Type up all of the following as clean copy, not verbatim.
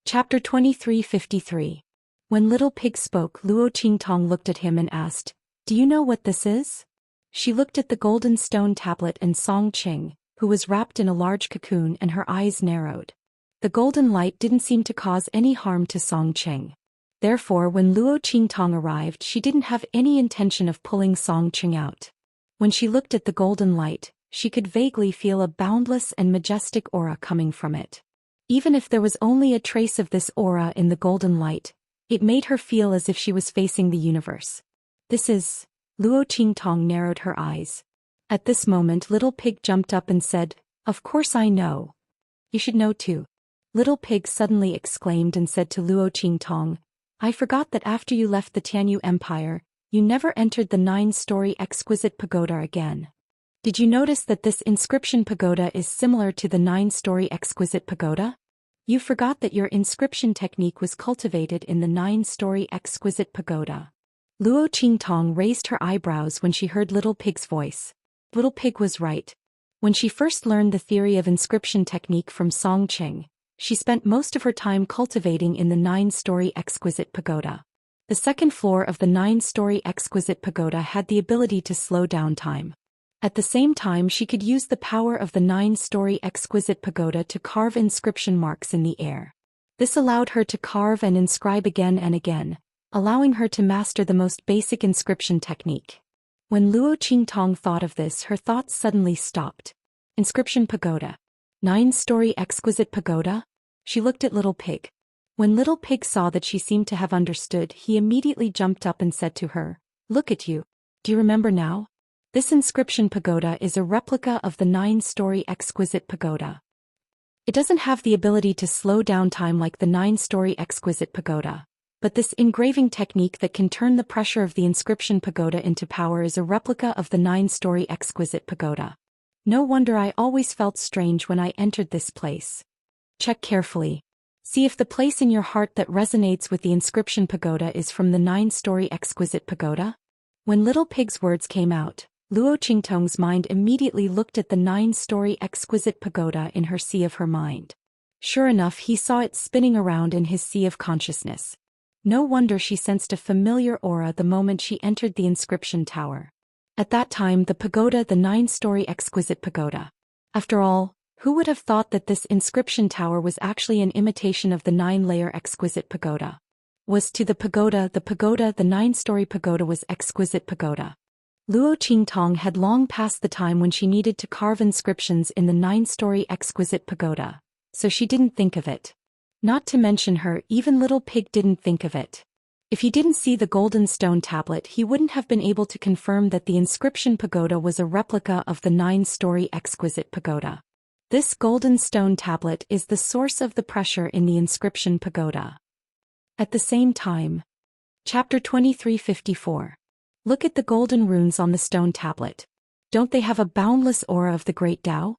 Chapter 2353. When Little Pig spoke, Luo Qingtong looked at him and asked, "Do you know what this is?" She looked at the golden stone tablet and Song Qing, who was wrapped in a large cocoon, and her eyes narrowed. The golden light didn't seem to cause any harm to Song Qing. Therefore, when Luo Qingtong arrived, she didn't have any intention of pulling Song Qing out. When she looked at the golden light, she could vaguely feel a boundless and majestic aura coming from it. Even if there was only a trace of this aura in the golden light, it made her feel as if she was facing the universe. This is... Luo Qingtong narrowed her eyes. At this moment, Little Pig jumped up and said, "Of course I know. You should know too." Little Pig suddenly exclaimed and said to Luo Qingtong, "I forgot that after you left the Tianyu Empire, you never entered the 9-story exquisite pagoda again. Did you notice that this inscription pagoda is similar to the 9-story exquisite pagoda? You forgot that your inscription technique was cultivated in the 9-story exquisite pagoda." Luo Qingtong raised her eyebrows when she heard Little Pig's voice. Little Pig was right. When she first learned the theory of inscription technique from Song Qing, she spent most of her time cultivating in the 9-story exquisite pagoda. The second floor of the 9-story exquisite pagoda had the ability to slow down time. At the same time, she could use the power of the 9-story exquisite pagoda to carve inscription marks in the air. This allowed her to carve and inscribe again and again, allowing her to master the most basic inscription technique. When Luo Qingtong thought of this, her thoughts suddenly stopped. Inscription pagoda. 9-story exquisite pagoda? She looked at Little Pig. When Little Pig saw that she seemed to have understood, he immediately jumped up and said to her, "Look at you. Do you remember now? This inscription pagoda is a replica of the 9-story exquisite pagoda. It doesn't have the ability to slow down time like the 9-story exquisite pagoda, but this engraving technique that can turn the pressure of the inscription pagoda into power is a replica of the 9-story exquisite pagoda. No wonder I always felt strange when I entered this place. Check carefully. See if the place in your heart that resonates with the inscription pagoda is from the 9-story exquisite pagoda." When Little Pig's words came out, Luo Qingtong's mind immediately looked at the 9-story exquisite pagoda in her sea of her mind. Sure enough, he saw it spinning around in his sea of consciousness. No wonder she sensed a familiar aura the moment she entered the inscription tower. At that time, the 9-story exquisite pagoda. After all, who would have thought that this inscription tower was actually an imitation of the 9-layer exquisite pagoda? Was to the 9-story pagoda was exquisite pagoda. Luo Qingtong had long passed the time when she needed to carve inscriptions in the 9-story exquisite pagoda, so she didn't think of it. Not to mention her, even Little Pig didn't think of it. If he didn't see the golden stone tablet, he wouldn't have been able to confirm that the inscription pagoda was a replica of the 9-story exquisite pagoda. This golden stone tablet is the source of the pressure in the inscription pagoda. At the same time. Chapter 2354. Look at the golden runes on the stone tablet. Don't they have a boundless aura of the great Tao?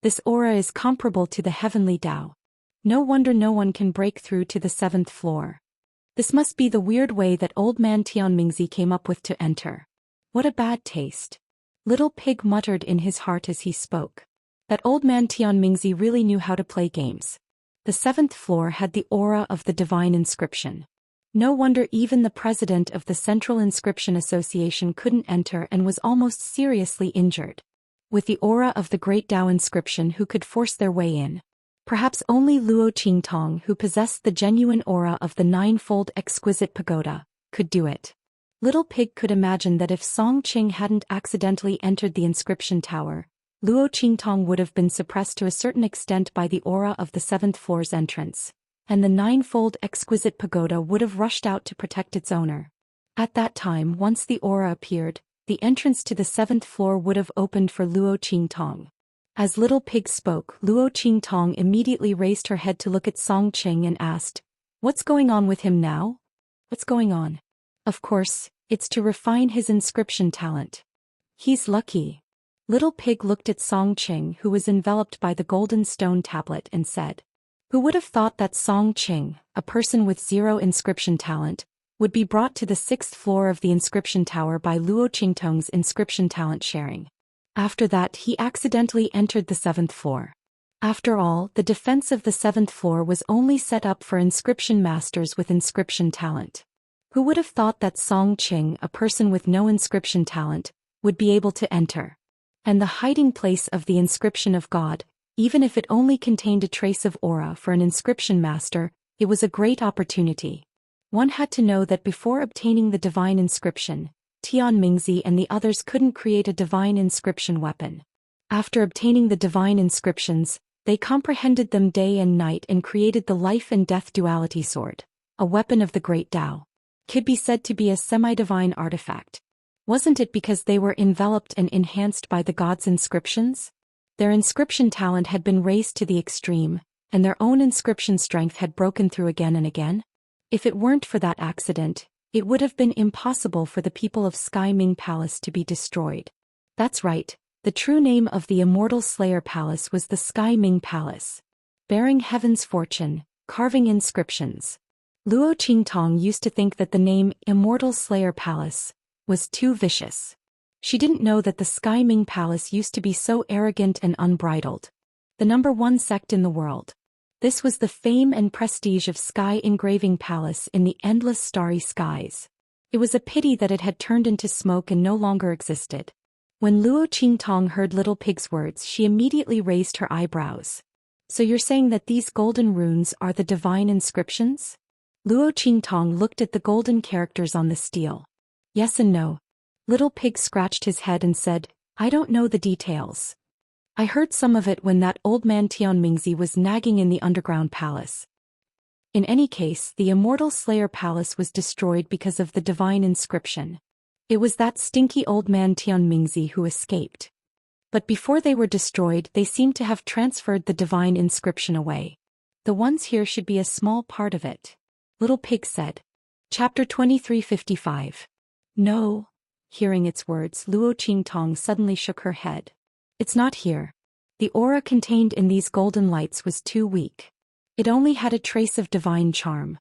This aura is comparable to the heavenly Tao. No wonder no one can break through to the 7th floor. This must be the weird way that old man Tianmingzi came up with to enter. What a bad taste. Little Pig muttered in his heart as he spoke. That old man Tianmingzi really knew how to play games. The 7th floor had the aura of the divine inscription. No wonder even the president of the Central Inscription Association couldn't enter and was almost seriously injured. With the aura of the great Tao inscription, who could force their way in? Perhaps only Luo Qingtong, who possessed the genuine aura of the 9-fold exquisite pagoda, could do it. Little Pig could imagine that if Song Qing hadn't accidentally entered the inscription tower, Luo Qingtong would have been suppressed to a certain extent by the aura of the 7th floor's entrance, and the 9-fold exquisite pagoda would have rushed out to protect its owner. At that time, once the aura appeared, the entrance to the 7th floor would have opened for Luo Qingtong. As Little Pig spoke, Luo Qingtong immediately raised her head to look at Song Qing and asked, "What's going on with him now?" "What's going on?" "Of course, it's to refine his inscription talent. He's lucky." Little Pig looked at Song Qing, who was enveloped by the golden stone tablet, and said, "Who would have thought that Song Qing, a person with 0 inscription talent, would be brought to the 6th floor of the inscription tower by Luo Qingtong's inscription talent sharing? After that, he accidentally entered the 7th floor. After all, the defense of the 7th floor was only set up for inscription masters with inscription talent. Who would have thought that Song Qing, a person with no inscription talent, would be able to enter? And the hiding place of the inscription of God, even if it only contained a trace of aura for an inscription master, it was a great opportunity. One had to know that before obtaining the divine inscription, Tian Mingzi and the others couldn't create a divine inscription weapon. After obtaining the divine inscriptions, they comprehended them day and night and created the life and death duality sword, a weapon of the great Tao. Could be said to be a semi-divine artifact. Wasn't it because they were enveloped and enhanced by the gods' inscriptions? Their inscription talent had been raised to the extreme, and their own inscription strength had broken through again and again. If it weren't for that accident, it would have been impossible for the people of Sky Ming Palace to be destroyed. That's right. The true name of the Immortal Slayer Palace was the Sky Ming Palace. Bearing heaven's fortune, carving inscriptions. Luo Qingtong used to think that the name Immortal Slayer Palace was too vicious. She didn't know that the Sky Ming Palace used to be so arrogant and unbridled. The #1 sect in the world. This was the fame and prestige of Sky Engraving Palace in the endless starry skies. It was a pity that it had turned into smoke and no longer existed. When Luo Qingtong heard Little Pig's words, she immediately raised her eyebrows. So you're saying that these golden runes are the divine inscriptions? Luo Qingtong looked at the golden characters on the steel. Yes and no. Little Pig scratched his head and said, I don't know the details. I heard some of it when that old man Tian Mingzi was nagging in the underground palace. In any case, the Immortal Slayer Palace was destroyed because of the divine inscription. It was that stinky old man Tian Mingzi who escaped. But before they were destroyed, they seemed to have transferred the divine inscription away. The ones here should be a small part of it. Little Pig said. Chapter 2355. No. Hearing its words, Luo Qingtong suddenly shook her head. It's not here. The aura contained in these golden lights was too weak. It only had a trace of divine charm.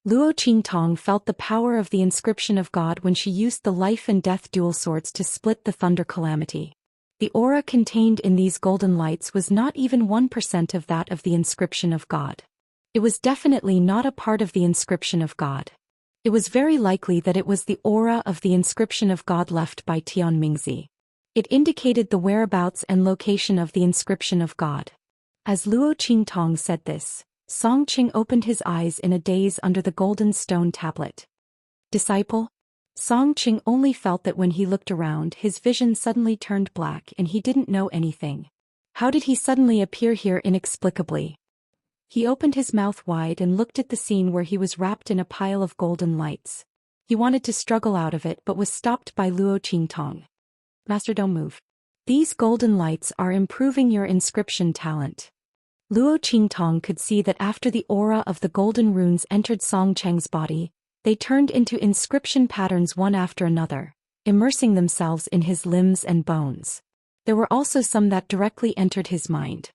Luo Qingtong felt the power of the inscription of God when she used the life and death dual swords to split the thunder calamity. The aura contained in these golden lights was not even 1% of that of the inscription of God. It was definitely not a part of the inscription of God. It was very likely that it was the aura of the inscription of God left by Tian Mingzi. It indicated the whereabouts and location of the inscription of God. As Luo Qingtong said this, Song Qing opened his eyes in a daze under the golden stone tablet. Disciple? Song Qing only felt that when he looked around, his vision suddenly turned black and he didn't know anything. How did he suddenly appear here inexplicably? He opened his mouth wide and looked at the scene where he was wrapped in a pile of golden lights. He wanted to struggle out of it but was stopped by Luo Qingtong. Master, don't move. These golden lights are improving your inscription talent. Luo Qingtong could see that after the aura of the golden runes entered Song Cheng's body, they turned into inscription patterns one after another, immersing themselves in his limbs and bones. There were also some that directly entered his mind.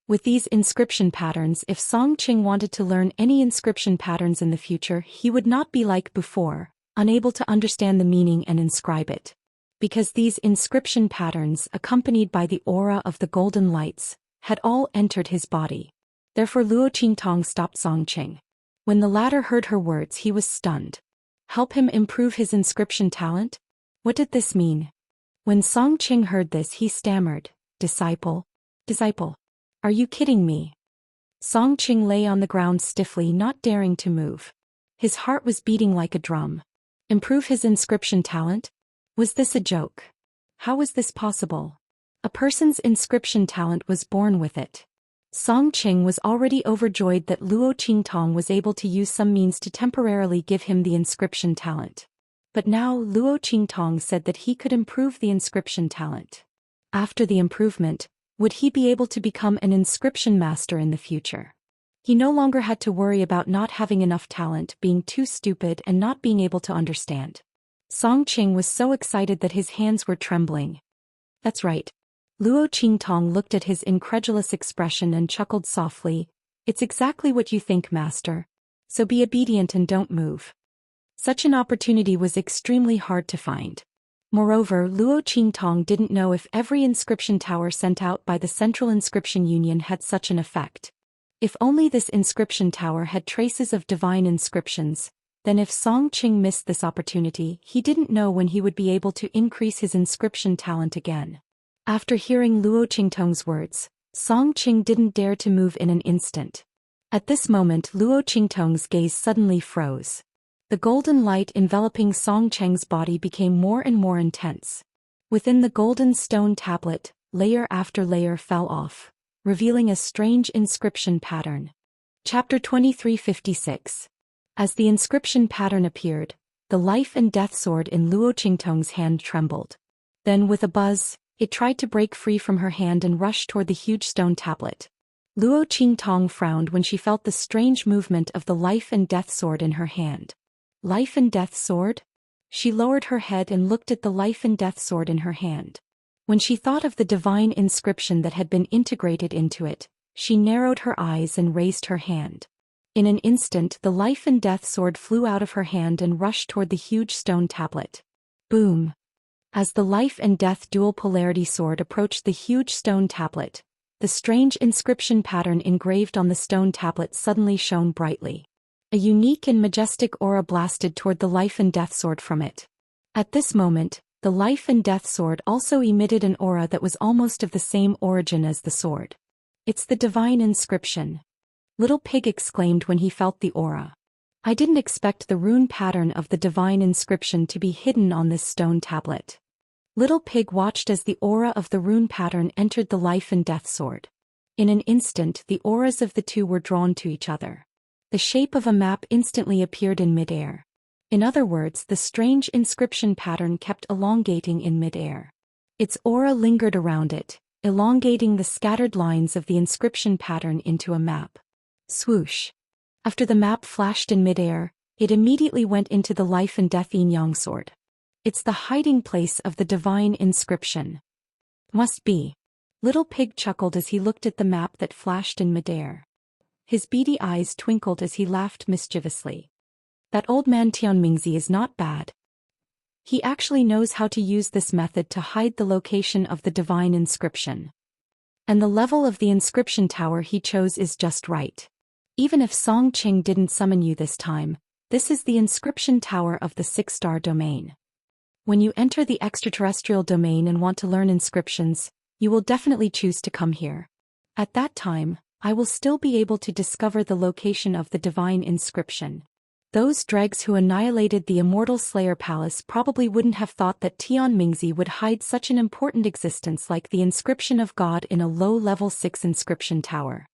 With these inscription patterns, if Song Qing wanted to learn any inscription patterns in the future, he would not be like before, unable to understand the meaning and inscribe it. Because these inscription patterns, accompanied by the aura of the golden lights, had all entered his body. Therefore Luo Qingtong stopped Song Qing. When the latter heard her words, he was stunned. Help him improve his inscription talent? What did this mean? When Song Qing heard this, he stammered, Disciple? Disciple? Are you kidding me? Song Qing lay on the ground stiffly, not daring to move. His heart was beating like a drum. Improve his inscription talent? Was this a joke? How was this possible? A person's inscription talent was born with it. Song Qing was already overjoyed that Luo Qingtong was able to use some means to temporarily give him the inscription talent. But now Luo Qingtong said that he could improve the inscription talent. After the improvement, would he be able to become an inscription master in the future? He no longer had to worry about not having enough talent, being too stupid and not being able to understand. Song Qing was so excited that his hands were trembling. That's right. Luo Qingtong looked at his incredulous expression and chuckled softly. It's exactly what you think, master. So be obedient and don't move. Such an opportunity was extremely hard to find. Moreover, Luo Qingtong didn't know if every inscription tower sent out by the Central Inscription Union had such an effect. If only this inscription tower had traces of divine inscriptions, then if Song Qing missed this opportunity, he didn't know when he would be able to increase his inscription talent again. After hearing Luo Qingtong's words, Song Qing didn't dare to move in an instant. At this moment, Luo Qingtong's gaze suddenly froze. The golden light enveloping Song Qing's body became more and more intense. Within the golden stone tablet, layer after layer fell off, revealing a strange inscription pattern. Chapter 2356. As the inscription pattern appeared, the life and death sword in Luo Qingtong's hand trembled. Then with a buzz, it tried to break free from her hand and rush toward the huge stone tablet. Luo Qingtong frowned when she felt the strange movement of the life and death sword in her hand. Life and death sword? She lowered her head and looked at the life and death sword in her hand. When she thought of the divine inscription that had been integrated into it, she narrowed her eyes and raised her hand. In an instant, the life and death sword flew out of her hand and rushed toward the huge stone tablet. Boom! As the life and death dual polarity sword approached the huge stone tablet, the strange inscription pattern engraved on the stone tablet suddenly shone brightly. A unique and majestic aura blasted toward the life and death sword from it. At this moment, the life and death sword also emitted an aura that was almost of the same origin as the sword. It's the divine inscription. Little Pig exclaimed when he felt the aura. I didn't expect the rune pattern of the divine inscription to be hidden on this stone tablet. Little Pig watched as the aura of the rune pattern entered the life and death sword. In an instant, the auras of the two were drawn to each other. The shape of a map instantly appeared in midair. In other words, the strange inscription pattern kept elongating in midair. Its aura lingered around it, elongating the scattered lines of the inscription pattern into a map. Swoosh! After the map flashed in midair, it immediately went into the life and death yin-yang sword. It's the hiding place of the divine inscription. Must be. Little Pig chuckled as he looked at the map that flashed in midair. His beady eyes twinkled as he laughed mischievously. That old man Tianmingzi is not bad. He actually knows how to use this method to hide the location of the divine inscription. And the level of the inscription tower he chose is just right. Even if Song Qing didn't summon you this time, this is the inscription tower of the 6-star domain. When you enter the extraterrestrial domain and want to learn inscriptions, you will definitely choose to come here. At that time, I will still be able to discover the location of the divine inscription. Those dregs who annihilated the Immortal Slayer Palace probably wouldn't have thought that Tianmingzi would hide such an important existence like the inscription of God in a low-level 6 inscription tower.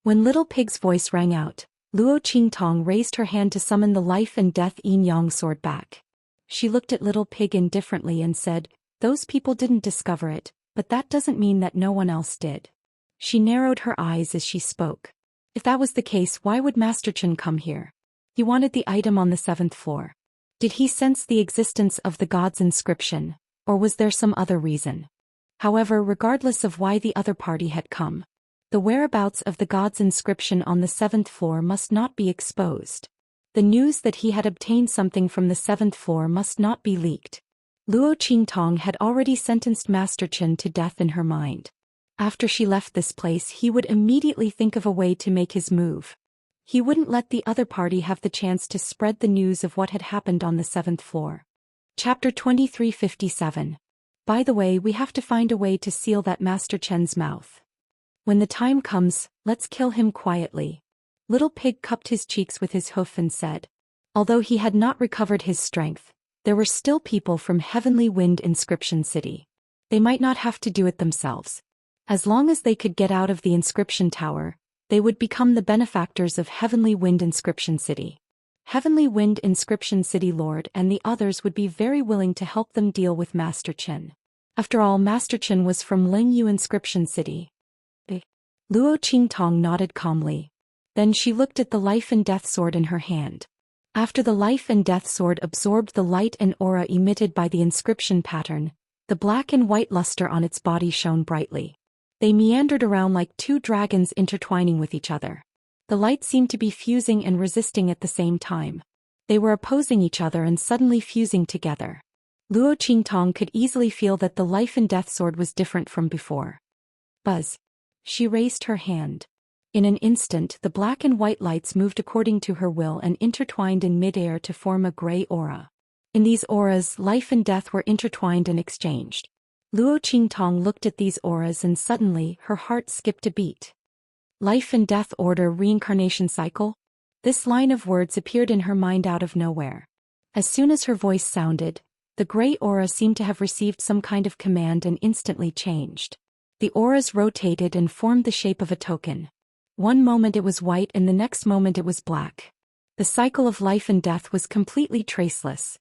When Little Pig's voice rang out, Luo Qingtong raised her hand to summon the life and death yin-yang sword back. She looked at Little Pig indifferently and said, "Those people didn't discover it, but that doesn't mean that no one else did." She narrowed her eyes as she spoke. If that was the case, why would Master Chen come here? He wanted the item on the 7th floor. Did he sense the existence of the god's inscription, or was there some other reason? However, regardless of why the other party had come, the whereabouts of the god's inscription on the 7th floor must not be exposed. The news that he had obtained something from the 7th floor must not be leaked. Luo Qingtong had already sentenced Master Chen to death in her mind. After she left this place, he would immediately think of a way to make his move. He wouldn't let the other party have the chance to spread the news of what had happened on the 7th floor. Chapter 2357. By the way, we have to find a way to seal that Master Chen's mouth. When the time comes, let's kill him quietly. Little Pig cupped his cheeks with his hoof and said. Although he had not recovered his strength, there were still people from Heavenly Wind Inscription City. They might not have to do it themselves. As long as they could get out of the inscription tower, they would become the benefactors of Heavenly Wind Inscription City. Heavenly Wind Inscription City Lord and the others would be very willing to help them deal with Master Chen. After all, Master Chen was from Lingyu Inscription City. Luo Qingtong nodded calmly. Then she looked at the life and death sword in her hand. After the life and death sword absorbed the light and aura emitted by the inscription pattern, the black and white luster on its body shone brightly. They meandered around like two dragons intertwining with each other. The light seemed to be fusing and resisting at the same time. They were opposing each other and suddenly fusing together. Luo Qingtong could easily feel that the life and death sword was different from before. Buzz. She raised her hand. In an instant, the black and white lights moved according to her will and intertwined in midair to form a gray aura. In these auras, life and death were intertwined and exchanged. Luo Qingtong looked at these auras and suddenly, her heart skipped a beat. Life and death order reincarnation cycle? This line of words appeared in her mind out of nowhere. As soon as her voice sounded, the gray aura seemed to have received some kind of command and instantly changed. The auras rotated and formed the shape of a token. One moment it was white and the next moment it was black. The cycle of life and death was completely traceless.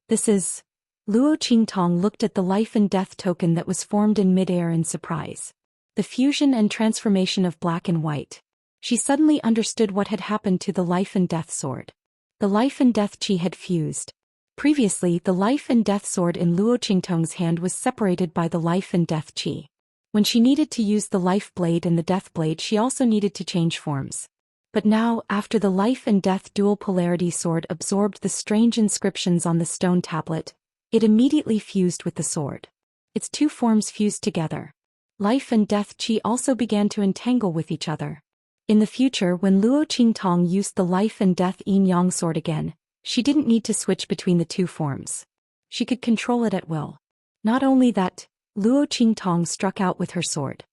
This is... Luo Qingtong looked at the life and death token that was formed in midair in surprise. The fusion and transformation of black and white. She suddenly understood what had happened to the life and death sword. The life and death chi had fused. Previously, the life and death sword in Luo Qingtong's hand was separated by the life and death chi. When she needed to use the life blade and the death blade, she also needed to change forms. But now, after the life and death dual polarity sword absorbed the strange inscriptions on the stone tablet, it immediately fused with the sword. Its two forms fused together. Life and death chi also began to entangle with each other. In the future, when Luo Qingtong used the life and death yin-yang sword again, she didn't need to switch between the two forms. She could control it at will. Not only that, Luo Qingtong struck out with her sword.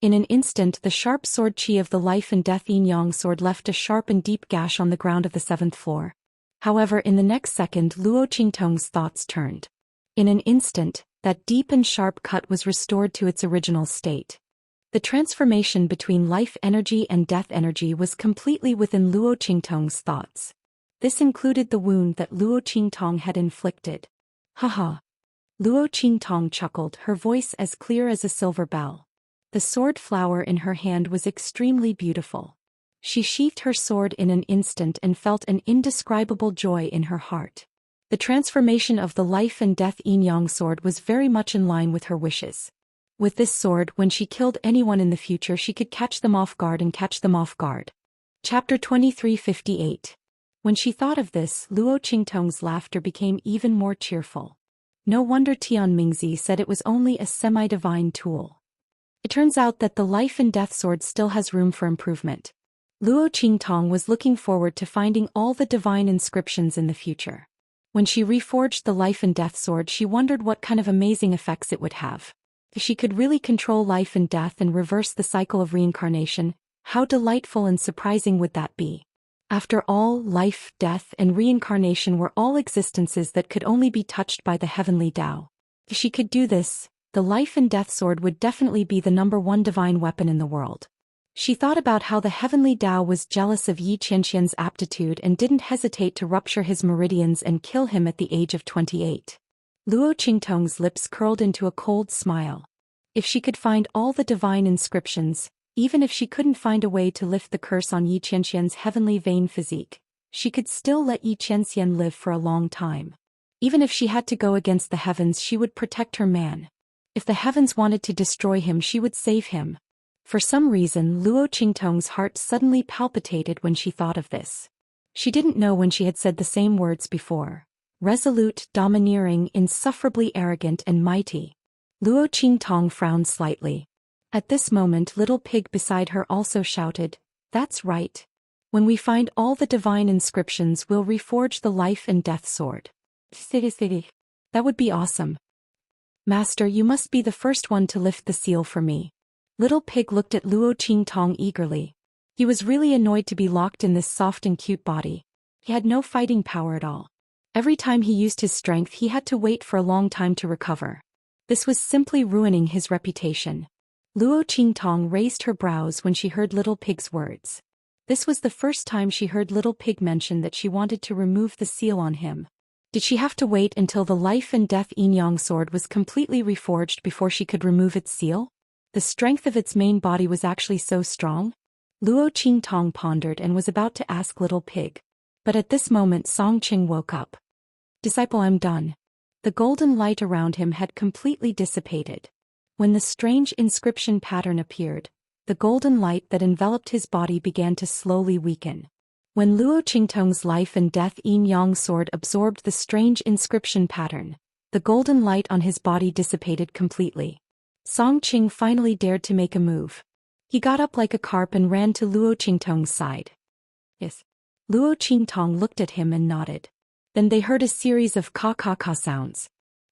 In an instant, the sharp sword chi of the life and death yin-yang sword left a sharp and deep gash on the ground of the 7th floor. However, in the next second, Luo Qingtong's thoughts turned. In an instant, that deep and sharp cut was restored to its original state. The transformation between life energy and death energy was completely within Luo Qingtong's thoughts. This included the wound that Luo Qingtong had inflicted. Haha. Luo Qingtong chuckled, her voice as clear as a silver bell. The sword flower in her hand was extremely beautiful. She sheathed her sword in an instant and felt an indescribable joy in her heart. The transformation of the life and death yin-yang sword was very much in line with her wishes. With this sword, when she killed anyone in the future, she could catch them off guard and catch them off guard. Chapter 2358. When she thought of this, Luo Qingtong's laughter became even more cheerful. No wonder Tian Mingzi said it was only a semi-divine tool. It turns out that the life and death sword still has room for improvement. Luo Qingtong was looking forward to finding all the divine inscriptions in the future. When she reforged the life and death sword, she wondered what kind of amazing effects it would have. If she could really control life and death and reverse the cycle of reincarnation, how delightful and surprising would that be? After all, life, death, and reincarnation were all existences that could only be touched by the heavenly Tao. If she could do this, the life and death sword would definitely be the #1 divine weapon in the world. She thought about how the heavenly Tao was jealous of Yi Qianxian's aptitude and didn't hesitate to rupture his meridians and kill him at the age of 28. Luo Qingtong's lips curled into a cold smile. If she could find all the divine inscriptions, even if she couldn't find a way to lift the curse on Yi Qianxian's heavenly vain physique, she could still let Yi Qianxian live for a long time. Even if she had to go against the heavens, she would protect her man. If the heavens wanted to destroy him, she would save him. For some reason, Luo Qingtong's heart suddenly palpitated when she thought of this. She didn't know when she had said the same words before. Resolute, domineering, insufferably arrogant and mighty. Luo Qingtong frowned slightly. At this moment, Little Pig beside her also shouted, "That's right. When we find all the divine inscriptions, we'll reforge the life and death sword." That would be awesome. Master, you must be the first one to lift the seal for me. Little Pig looked at Luo Qingtong eagerly. He was really annoyed to be locked in this soft and cute body. He had no fighting power at all. Every time he used his strength, he had to wait for a long time to recover. This was simply ruining his reputation. Luo Qingtong raised her brows when she heard Little Pig's words. This was the first time she heard Little Pig mention that she wanted to remove the seal on him. Did she have to wait until the life and death yin-yang sword was completely reforged before she could remove its seal? The strength of its main body was actually so strong? Luo Qingtong pondered and was about to ask Little Pig. But at this moment Song Qing woke up. "Disciple, I'm done." The golden light around him had completely dissipated. When the strange inscription pattern appeared, the golden light that enveloped his body began to slowly weaken. When Luo Qingtong's life and death yin-yang sword absorbed the strange inscription pattern, The golden light on his body dissipated completely. Song Qing finally dared to make a move. He got up like a carp and ran to Luo Qingtong's side. Yes. Luo Qingtong looked at him and nodded. Then they heard a series of ka-ka-ka sounds.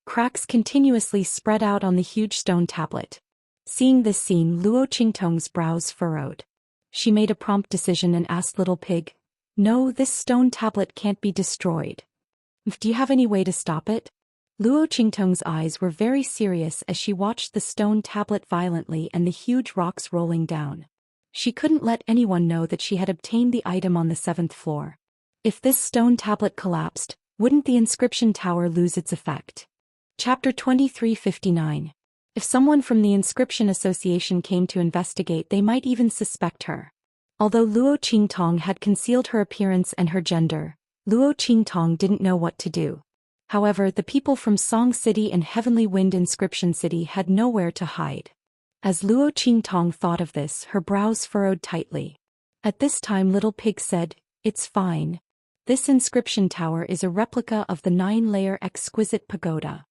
Cracks continuously spread out on the huge stone tablet. Seeing this scene, Luo Qingtong's brows furrowed. She made a prompt decision and asked Little Pig, "No, this stone tablet can't be destroyed. Do you have any way to stop it?" Luo Qingtong's eyes were very serious as she watched the stone tablet violently and the huge rocks rolling down. She couldn't let anyone know that she had obtained the item on the 7th floor. If this stone tablet collapsed, wouldn't the inscription tower lose its effect? Chapter 2359. If someone from the Inscription Association came to investigate, they might even suspect her. Although Luo Qingtong had concealed her appearance and her gender, Luo Qingtong didn't know what to do. However, the people from Song City and Heavenly Wind Inscription City had nowhere to hide. As Luo Qingtong thought of this, her brows furrowed tightly. At this time Little Pig said, "It's fine. This inscription tower is a replica of the 9-layer exquisite pagoda.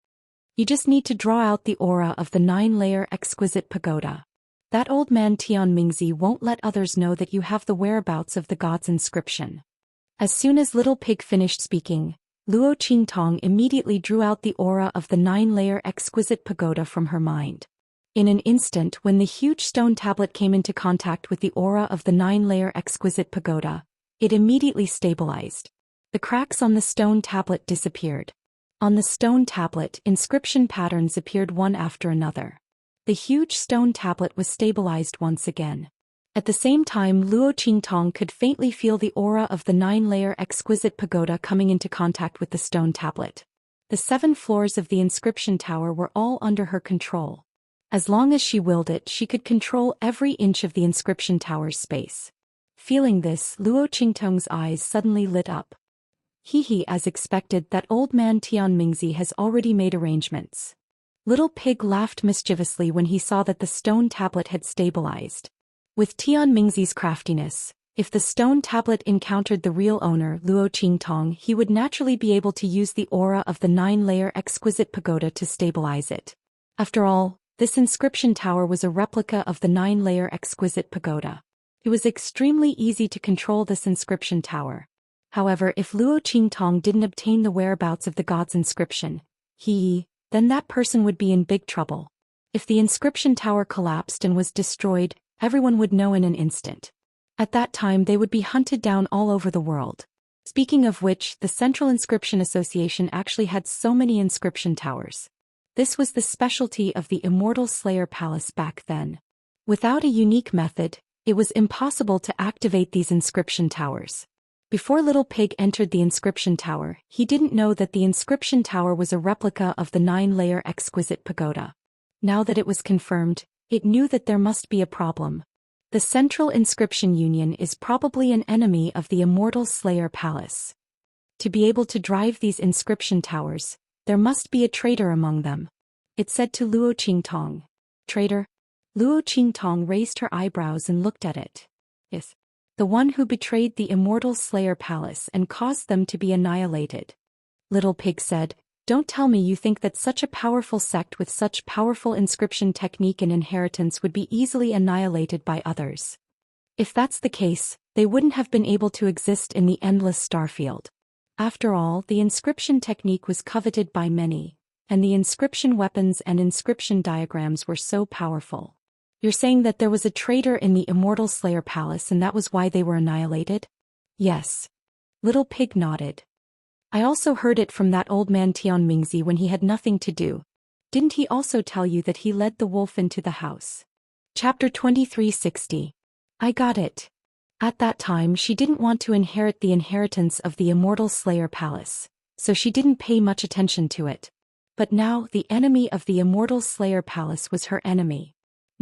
You just need to draw out the aura of the 9-layer exquisite pagoda. That old man Tian Mingzi won't let others know that you have the whereabouts of the god's inscription." As soon as Little Pig finished speaking, Luo Qingtong immediately drew out the aura of the 9-layer exquisite pagoda from her mind. In an instant, when the huge stone tablet came into contact with the aura of the 9-layer exquisite pagoda, it immediately stabilized. The cracks on the stone tablet disappeared. On the stone tablet, inscription patterns appeared one after another. The huge stone tablet was stabilized once again. At the same time, Luo Qingtong could faintly feel the aura of the 9-layer exquisite pagoda coming into contact with the stone tablet. The 7 floors of the inscription tower were all under her control. As long as she willed it, she could control every inch of the inscription tower's space. Feeling this, Luo Qingtong's eyes suddenly lit up. As expected, that old man Tian Mingzi has already made arrangements. Little Pig laughed mischievously when he saw that the stone tablet had stabilized. With Tian Mingzi's craftiness, if the stone tablet encountered the real owner, Luo Qingtong, he would naturally be able to use the aura of the 9-layer exquisite pagoda to stabilize it. After all, this inscription tower was a replica of the 9-layer exquisite pagoda. It was extremely easy to control this inscription tower. However, if Luo Qingtong didn't obtain the whereabouts of the god's inscription, then that person would be in big trouble. If the inscription tower collapsed and was destroyed, everyone would know in an instant. At that time they would be hunted down all over the world. Speaking of which, the Central Inscription Association actually had so many inscription towers. This was the specialty of the Immortal Slayer Palace back then. Without a unique method, it was impossible to activate these inscription towers. Before Little Pig entered the inscription tower, he didn't know that the inscription tower was a replica of the 9-layer exquisite pagoda. Now that it was confirmed, it knew that there must be a problem. The Central Inscription Union is probably an enemy of the Immortal Slayer Palace. To be able to drive these inscription towers, there must be a traitor among them. It said to Luo Qingtong. "Traitor?" Luo Qingtong raised her eyebrows and looked at it. "Yes. The one who betrayed the Immortal Slayer Palace and caused them to be annihilated." Little Pig said, "Don't tell me you think that such a powerful sect with such powerful inscription technique and inheritance would be easily annihilated by others. If that's the case, they wouldn't have been able to exist in the endless starfield. After all, the inscription technique was coveted by many, and the inscription weapons and inscription diagrams were so powerful. You're saying that there was a traitor in the Immortal Slayer Palace and that was why they were annihilated?" "Yes." Little Pig nodded. "I also heard it from that old man Tian Mingzi when he had nothing to do. Didn't he also tell you that he led the wolf into the house?" Chapter 2360. I got it. At that time she didn't want to inherit the inheritance of the Immortal Slayer Palace, so she didn't pay much attention to it. But now the enemy of the Immortal Slayer Palace was her enemy.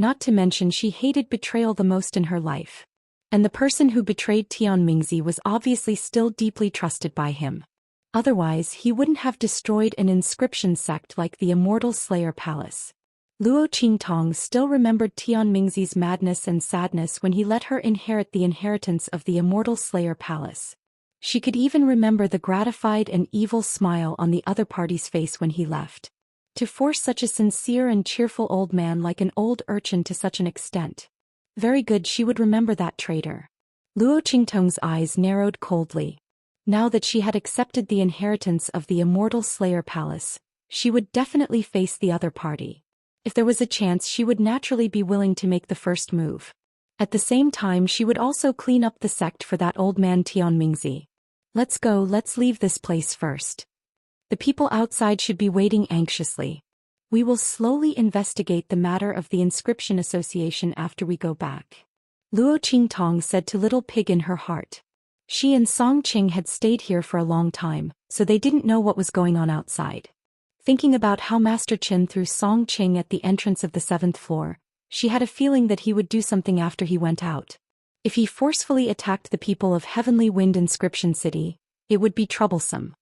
Not to mention she hated betrayal the most in her life. And the person who betrayed Tian Mingzi was obviously still deeply trusted by him. Otherwise he wouldn't have destroyed an inscription sect like the Immortal Slayer Palace. Luo Qingtong still remembered Tian Mingzi's madness and sadness when he let her inherit the inheritance of the Immortal Slayer Palace. She could even remember the gratified and evil smile on the other party's face when he left. To force such a sincere and cheerful old man like an old urchin to such an extent. Very good, she would remember that traitor. Luo Qingtong's eyes narrowed coldly. Now that she had accepted the inheritance of the Immortal Slayer Palace, she would definitely face the other party. If there was a chance, she would naturally be willing to make the first move. At the same time, she would also clean up the sect for that old man Tianmingzi. Let's go, let's leave this place first. The people outside should be waiting anxiously. We will slowly investigate the matter of the Inscription Association after we go back. Luo Qingtong said to Little Pig in her heart. She and Song Qing had stayed here for a long time, so they didn't know what was going on outside. Thinking about how Master Qin threw Song Qing at the entrance of the 7th floor, she had a feeling that he would do something after he went out. If he forcefully attacked the people of Heavenly Wind Inscription City, it would be troublesome.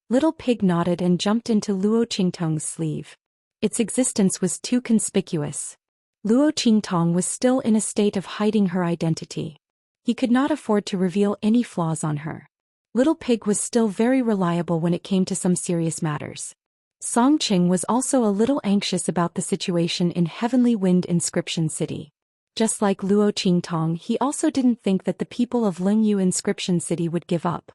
Little Pig nodded and jumped into Luo Qingtong's sleeve. Its existence was too conspicuous. Luo Qingtong was still in a state of hiding her identity. He could not afford to reveal any flaws on her. Little Pig was still very reliable when it came to some serious matters. Song Qing was also a little anxious about the situation in Heavenly Wind Inscription City. Just like Luo Qingtong, he also didn't think that the people of Lingyu Inscription City would give up.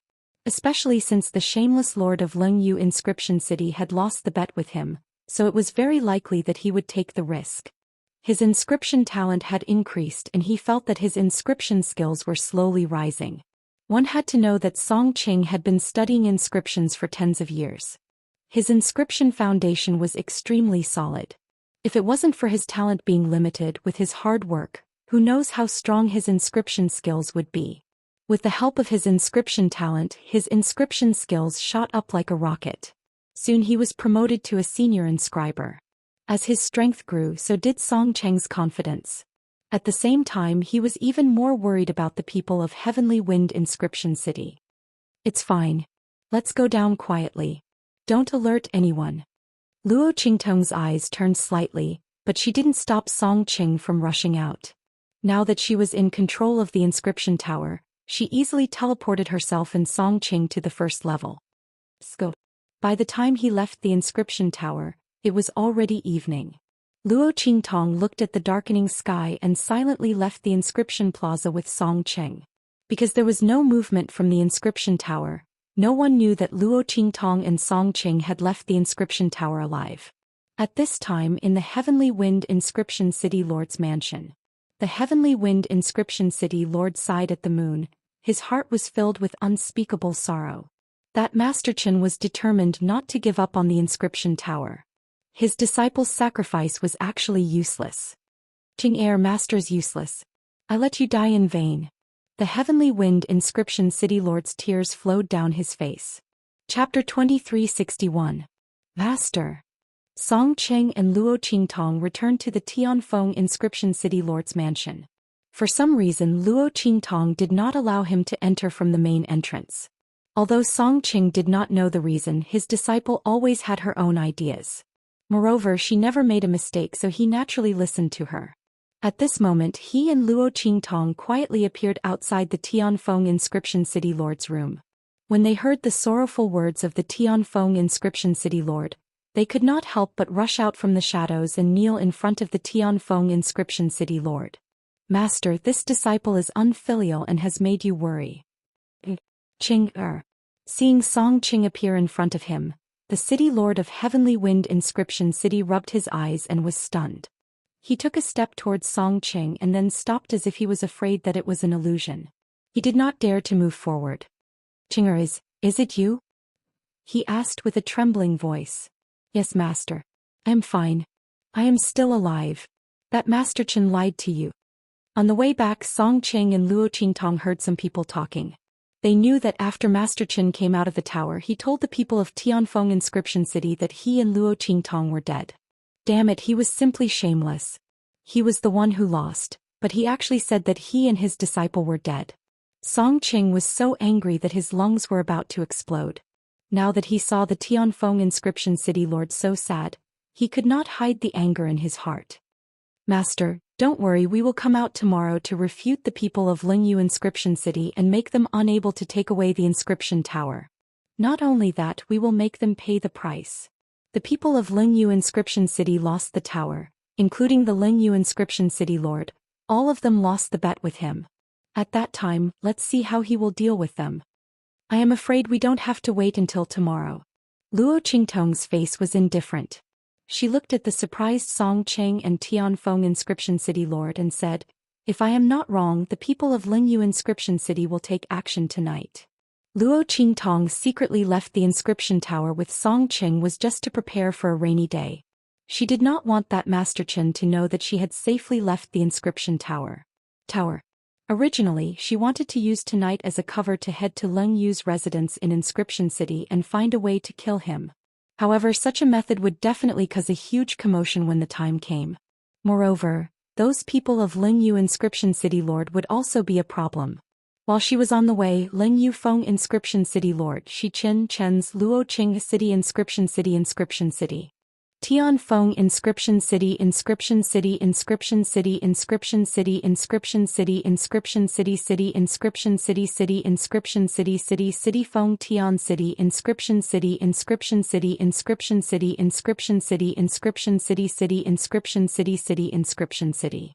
Especially since the shameless lord of Lingyu Inscription City had lost the bet with him, so it was very likely that he would take the risk. His inscription talent had increased and he felt that his inscription skills were slowly rising. One had to know that Song Qing had been studying inscriptions for tens of years. His inscription foundation was extremely solid. If it wasn't for his talent being limited with his hard work, who knows how strong his inscription skills would be. With the help of his inscription talent, his inscription skills shot up like a rocket. Soon he was promoted to a senior inscriber. As his strength grew, so did Song Qing's confidence. At the same time, he was even more worried about the people of Heavenly Wind Inscription City. It's fine. Let's go down quietly. Don't alert anyone. Luo Qingtong's eyes turned slightly, but she didn't stop Song Qing from rushing out. Now that she was in control of the inscription tower, she easily teleported herself and Song Qing to the first level. Sco. By the time he left the inscription tower, it was already evening. Luo Qingtong looked at the darkening sky and silently left the inscription plaza with Song Qing. Because there was no movement from the inscription tower, no one knew that Luo Qingtong and Song Qing had left the inscription tower alive. At this time in the Heavenly Wind Inscription City Lord's mansion. The Heavenly Wind Inscription City Lord sighed at the moon. His heart was filled with unspeakable sorrow. That Master Qin was determined not to give up on the inscription tower. His disciple's sacrifice was actually useless. Qing Master's useless. I let you die in vain. The Heavenly Wind Inscription City Lord's tears flowed down his face. Chapter 2361. Master. Song Qing and Luo Qingtong returned to the Tianfeng Inscription City Lord's mansion. For some reason, Luo Qingtong did not allow him to enter from the main entrance. Although Song Qing did not know the reason, his disciple always had her own ideas. Moreover, she never made a mistake, so he naturally listened to her. At this moment, he and Luo Qingtong quietly appeared outside the Tianfeng Inscription City Lord's room. When they heard the sorrowful words of the Tianfeng Inscription City Lord, they could not help but rush out from the shadows and kneel in front of the Tianfeng Inscription City Lord. Master, this disciple is unfilial and has made you worry. Qing. Seeing Song Qing appear in front of him, the City Lord of Heavenly Wind Inscription City rubbed his eyes and was stunned. He took a step towards Song Qing and then stopped as if he was afraid that it was an illusion. He did not dare to move forward. Qinger, is it you? He asked with a trembling voice. Yes, Master. I am fine. I am still alive. That Master Qin lied to you. On the way back, Song Qing and Luo Qingtong heard some people talking. They knew that after Master Qin came out of the tower, he told the people of Tianfeng Inscription City that he and Luo Qingtong were dead. Damn it, he was simply shameless. He was the one who lost, but he actually said that he and his disciple were dead. Song Qing was so angry that his lungs were about to explode. Now that he saw the Tianfeng Inscription City Lord so sad, he could not hide the anger in his heart. Master, Don't worry, we will come out tomorrow to refute the people of Lingyu Inscription City and make them unable to take away the inscription tower. Not only that, we will make them pay the price. The people of Lingyu Inscription City lost the tower, including the Lingyu Inscription City Lord. All of them lost the bet with him. At that time, let's see how he will deal with them. I am afraid we don't have to wait until tomorrow. Luo Qingtong's face was indifferent. She looked at the surprised Song Cheng and Tianfeng Inscription City Lord and said, "If I am not wrong, the people of Lingyu Inscription City will take action tonight." Luo Qingtong secretly left the inscription tower with Song Cheng was just to prepare for a rainy day. She did not want that Master Chen to know that she had safely left the inscription tower. Originally, she wanted to use tonight as a cover to head to Leng Yu's residence in Inscription City and find a way to kill him. However, such a method would definitely cause a huge commotion when the time came. Moreover, those people of Leng Yu Inscription City Lord would also be a problem. While she was on the way, Leng Yu Feng Inscription City Lord Shi Chen's Luo Qing City Inscription City Tian Feng Inscription City Inscription City Inscription City Inscription City Inscription City Inscription City City Inscription City City Inscription City City City Feng Tian City Inscription City Inscription City Inscription City Inscription City Inscription City City Inscription City City Inscription City.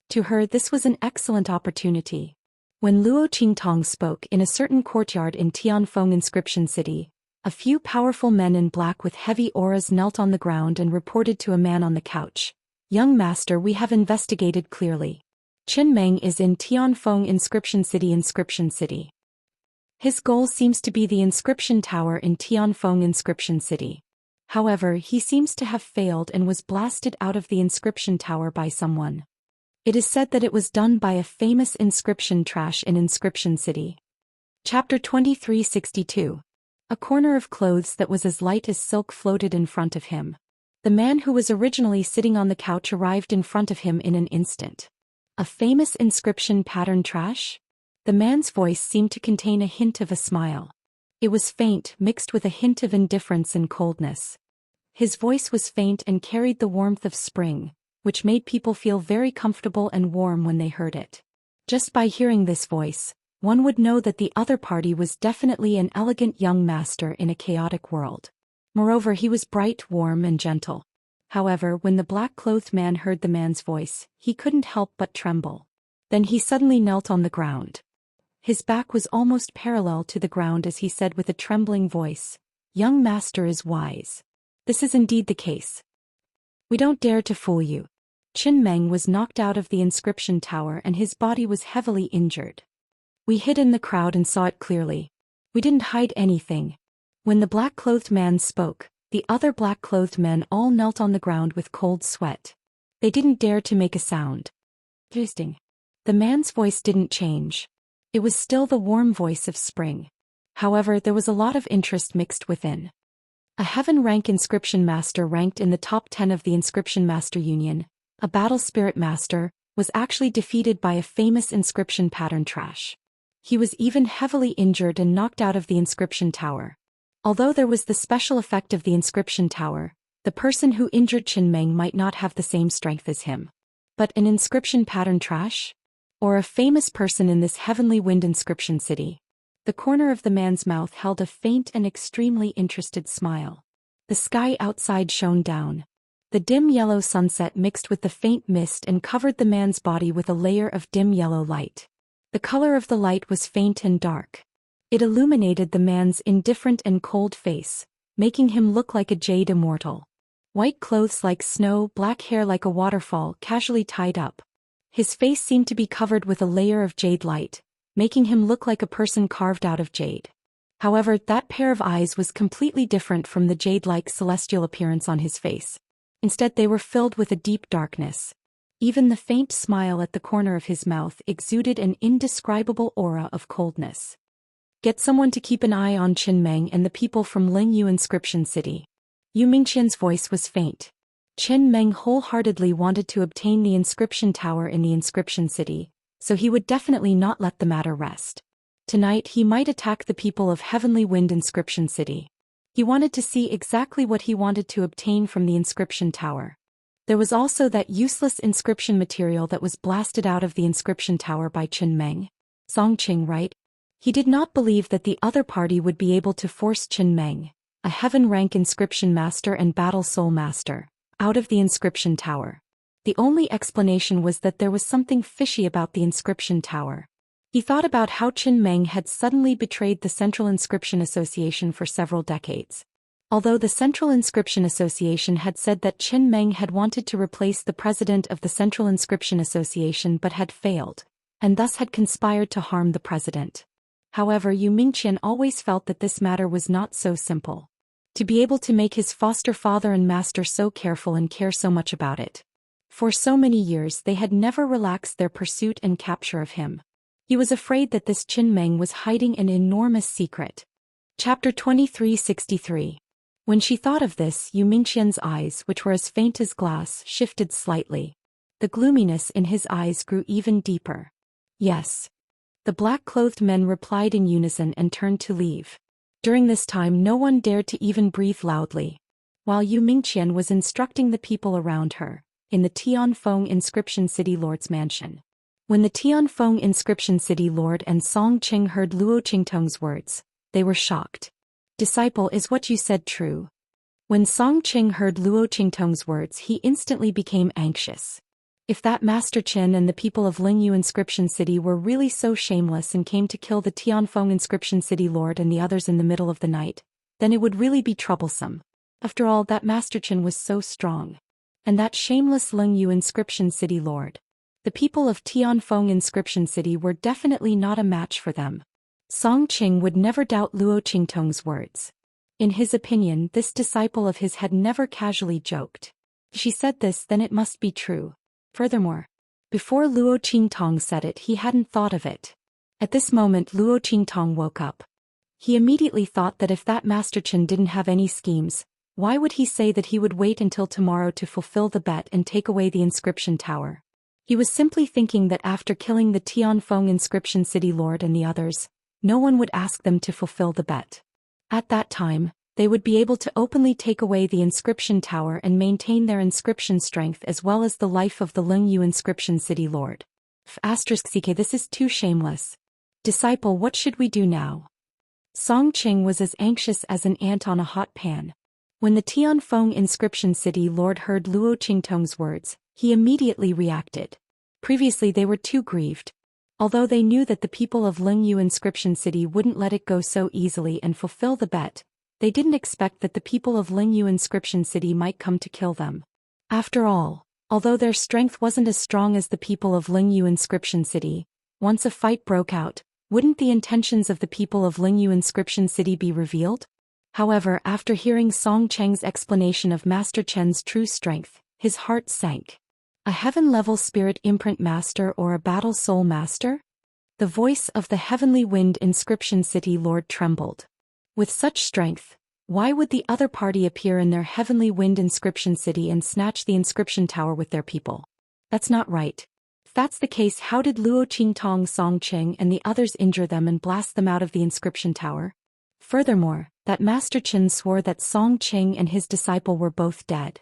To her, this was an excellent opportunity. When Luo Qingtong spoke in a certain courtyard in Tianfeng Inscription City, a few powerful men in black with heavy auras knelt on the ground and reported to a man on the couch, "Young master, we have investigated clearly. Qin Meng is in Tianfeng Inscription City. His goal seems to be the inscription tower in Tianfeng Inscription City. However, he seems to have failed and was blasted out of the inscription tower by someone. It is said that it was done by a famous inscription trash in Inscription City." Chapter 2362. A corner of clothes that was as light as silk floated in front of him. The man who was originally sitting on the couch arrived in front of him in an instant. A famous inscription pattern trash? The man's voice seemed to contain a hint of a smile. It was faint, mixed with a hint of indifference and coldness. His voice was faint and carried the warmth of spring, which made people feel very comfortable and warm when they heard it. Just by hearing this voice, one would know that the other party was definitely an elegant young master in a chaotic world. Moreover, he was bright, warm, and gentle. However, when the black-clothed man heard the man's voice, he couldn't help but tremble. Then he suddenly knelt on the ground. His back was almost parallel to the ground as he said with a trembling voice, "Young master is wise. This is indeed the case. We don't dare to fool you." Qin Meng was knocked out of the inscription tower and his body was heavily injured. "We hid in the crowd and saw it clearly. We didn't hide anything." When the black-clothed man spoke, the other black-clothed men all knelt on the ground with cold sweat. They didn't dare to make a sound. Interesting. The man's voice didn't change. It was still the warm voice of spring. However, there was a lot of interest mixed within. A heaven-rank inscription master ranked in the top 10 of the Inscription Master Union, a battle spirit master, was actually defeated by a famous inscription pattern trash. He was even heavily injured and knocked out of the inscription tower. Although there was the special effect of the inscription tower, the person who injured Qin Meng might not have the same strength as him. But an inscription pattern trash? Or a famous person in this heavenly wind inscription city? The corner of the man's mouth held a faint and extremely interested smile. The sky outside shone down. The dim yellow sunset mixed with the faint mist and covered the man's body with a layer of dim yellow light. The color of the light was faint and dark. It illuminated the man's indifferent and cold face, making him look like a jade immortal. White clothes like snow, black hair like a waterfall casually tied up. His face seemed to be covered with a layer of jade light, making him look like a person carved out of jade. However, that pair of eyes was completely different from the jade-like celestial appearance on his face. Instead, they were filled with a deep darkness. Even the faint smile at the corner of his mouth exuded an indescribable aura of coldness. "Get someone to keep an eye on Qin Meng and the people from Lingyu Inscription City." Yu Mingqian's voice was faint. Qin Meng wholeheartedly wanted to obtain the inscription tower in the Inscription City, so he would definitely not let the matter rest. Tonight he might attack the people of Heavenly Wind Inscription City. He wanted to see exactly what he wanted to obtain from the inscription tower. There was also that useless inscription material that was blasted out of the inscription tower by Qin Meng. Song Qing, right? He did not believe that the other party would be able to force Qin Meng, a heaven-rank inscription master and battle soul master, out of the inscription tower. The only explanation was that there was something fishy about the inscription tower. He thought about how Qin Meng had suddenly betrayed the Central Inscription Association for several decades. Although the Central Inscription Association had said that Qin Meng had wanted to replace the president of the Central Inscription Association but had failed, and thus had conspired to harm the president. However, Yu Mingqian always felt that this matter was not so simple. To be able to make his foster father and master so careful and care so much about it. For so many years they had never relaxed their pursuit and capture of him. He was afraid that this Qin Meng was hiding an enormous secret. Chapter 2363. When she thought of this, Yu Mingqian's eyes, which were as faint as glass, shifted slightly. The gloominess in his eyes grew even deeper. Yes. The black-clothed men replied in unison and turned to leave. During this time no one dared to even breathe loudly. While Yu Mingqian was instructing the people around her, in the Tianfeng Inscription City Lord's mansion. When the Tianfeng Inscription City Lord and Song Qing heard Luo Qingtong's words, they were shocked. Disciple, is what you said true? When Song Qing heard Luo Qingtong's words, he instantly became anxious. If that Master Qin and the people of Lingyu Inscription City were really so shameless and came to kill the Tianfeng Inscription City Lord and the others in the middle of the night, then it would really be troublesome. After all, that Master Qin was so strong. And that shameless Lingyu Inscription City Lord. The people of Tianfeng Inscription City were definitely not a match for them. Song Qing would never doubt Luo Qingtong's words. In his opinion, this disciple of his had never casually joked. If she said this, then it must be true. Furthermore, before Luo Qingtong said it, he hadn't thought of it. At this moment Luo Qingtong woke up. He immediately thought that if that Master Qin didn't have any schemes, why would he say that he would wait until tomorrow to fulfill the bet and take away the inscription tower? He was simply thinking that after killing the Tianfeng Inscription City Lord and the others, no one would ask them to fulfill the bet. At that time, they would be able to openly take away the inscription tower and maintain their inscription strength as well as the life of the Lingyu Inscription City Lord. *CK, this is too shameless. Disciple, what should we do now? Song Qing was as anxious as an ant on a hot pan. When the Tianfeng Inscription City Lord heard Luo Qingtong's words, he immediately reacted. Previously they were too grieved. Although they knew that the people of Lingyu Inscription City wouldn't let it go so easily and fulfill the bet, they didn't expect that the people of Lingyu Inscription City might come to kill them. After all, although their strength wasn't as strong as the people of Lingyu Inscription City, once a fight broke out, wouldn't the intentions of the people of Lingyu Inscription City be revealed? However, after hearing Song Cheng's explanation of Master Chen's true strength, his heart sank. A heaven-level spirit imprint master or a battle soul master? The voice of the heavenly wind Inscription City Lord trembled. With such strength, why would the other party appear in their heavenly wind Inscription City and snatch the inscription tower with their people? That's not right. If that's the case, how did Luo Qingtong, Song Qing and the others injure them and blast them out of the inscription tower? Furthermore, that Master Qin swore that Song Qing and his disciple were both dead.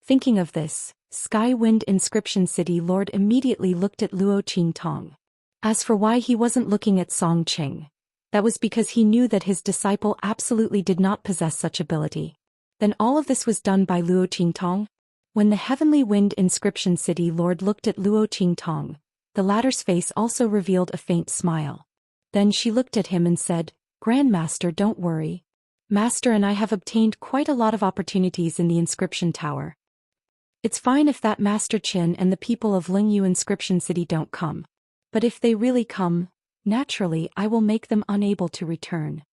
Thinking of this, Sky Wind Inscription City Lord immediately looked at Luo Qingtong. As for why he wasn't looking at Song Qing, that was because he knew that his disciple absolutely did not possess such ability. Then all of this was done by Luo Qingtong? When the Heavenly Wind Inscription City Lord looked at Luo Qingtong, the latter's face also revealed a faint smile. Then she looked at him and said, "Grandmaster, don't worry. Master and I have obtained quite a lot of opportunities in the inscription tower. It's fine if that Master Qin and the people of Lingyu Inscription City don't come. But if they really come, naturally I will make them unable to return."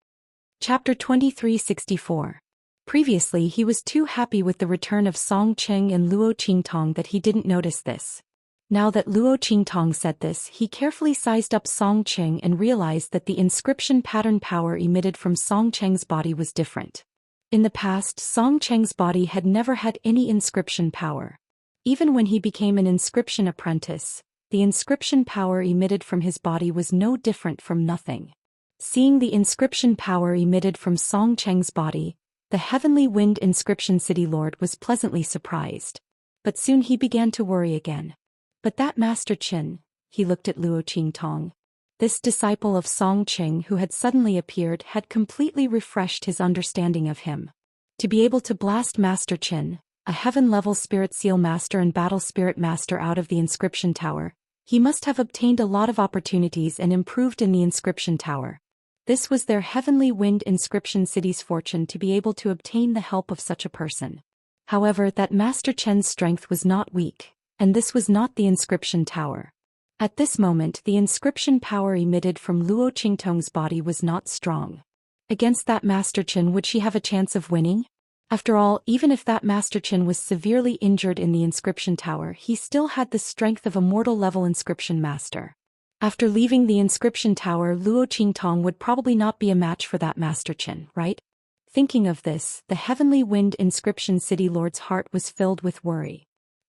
Chapter 2364. Previously he was too happy with the return of Song Qing and Luo Qingtong that he didn't notice this. Now that Luo Qingtong said this, he carefully sized up Song Qing and realized that the inscription pattern power emitted from Song Qing's body was different. In the past, Song Qing's body had never had any inscription power. Even when he became an inscription apprentice, the inscription power emitted from his body was no different from nothing. Seeing the inscription power emitted from Song Qing's body, the Heavenly Wind Inscription City Lord was pleasantly surprised. But soon he began to worry again. But that Master Qin, he looked at Luo Qingtong. This disciple of Song Qing who had suddenly appeared had completely refreshed his understanding of him. To be able to blast Master Qin, a heaven-level spirit seal master and battle spirit master out of the inscription tower, he must have obtained a lot of opportunities and improved in the inscription tower. This was their heavenly wind inscription city's fortune to be able to obtain the help of such a person. However, that Master Chen's strength was not weak, and this was not the inscription tower. At this moment the inscription power emitted from Luo Qingtong's body was not strong. Against that Master Chen would she have a chance of winning? After all, even if that Master Chen was severely injured in the inscription tower, he still had the strength of a mortal-level inscription master. After leaving the inscription tower, Luo Qingtong would probably not be a match for that Master Chen, right? Thinking of this, the heavenly wind inscription city lord's heart was filled with worry.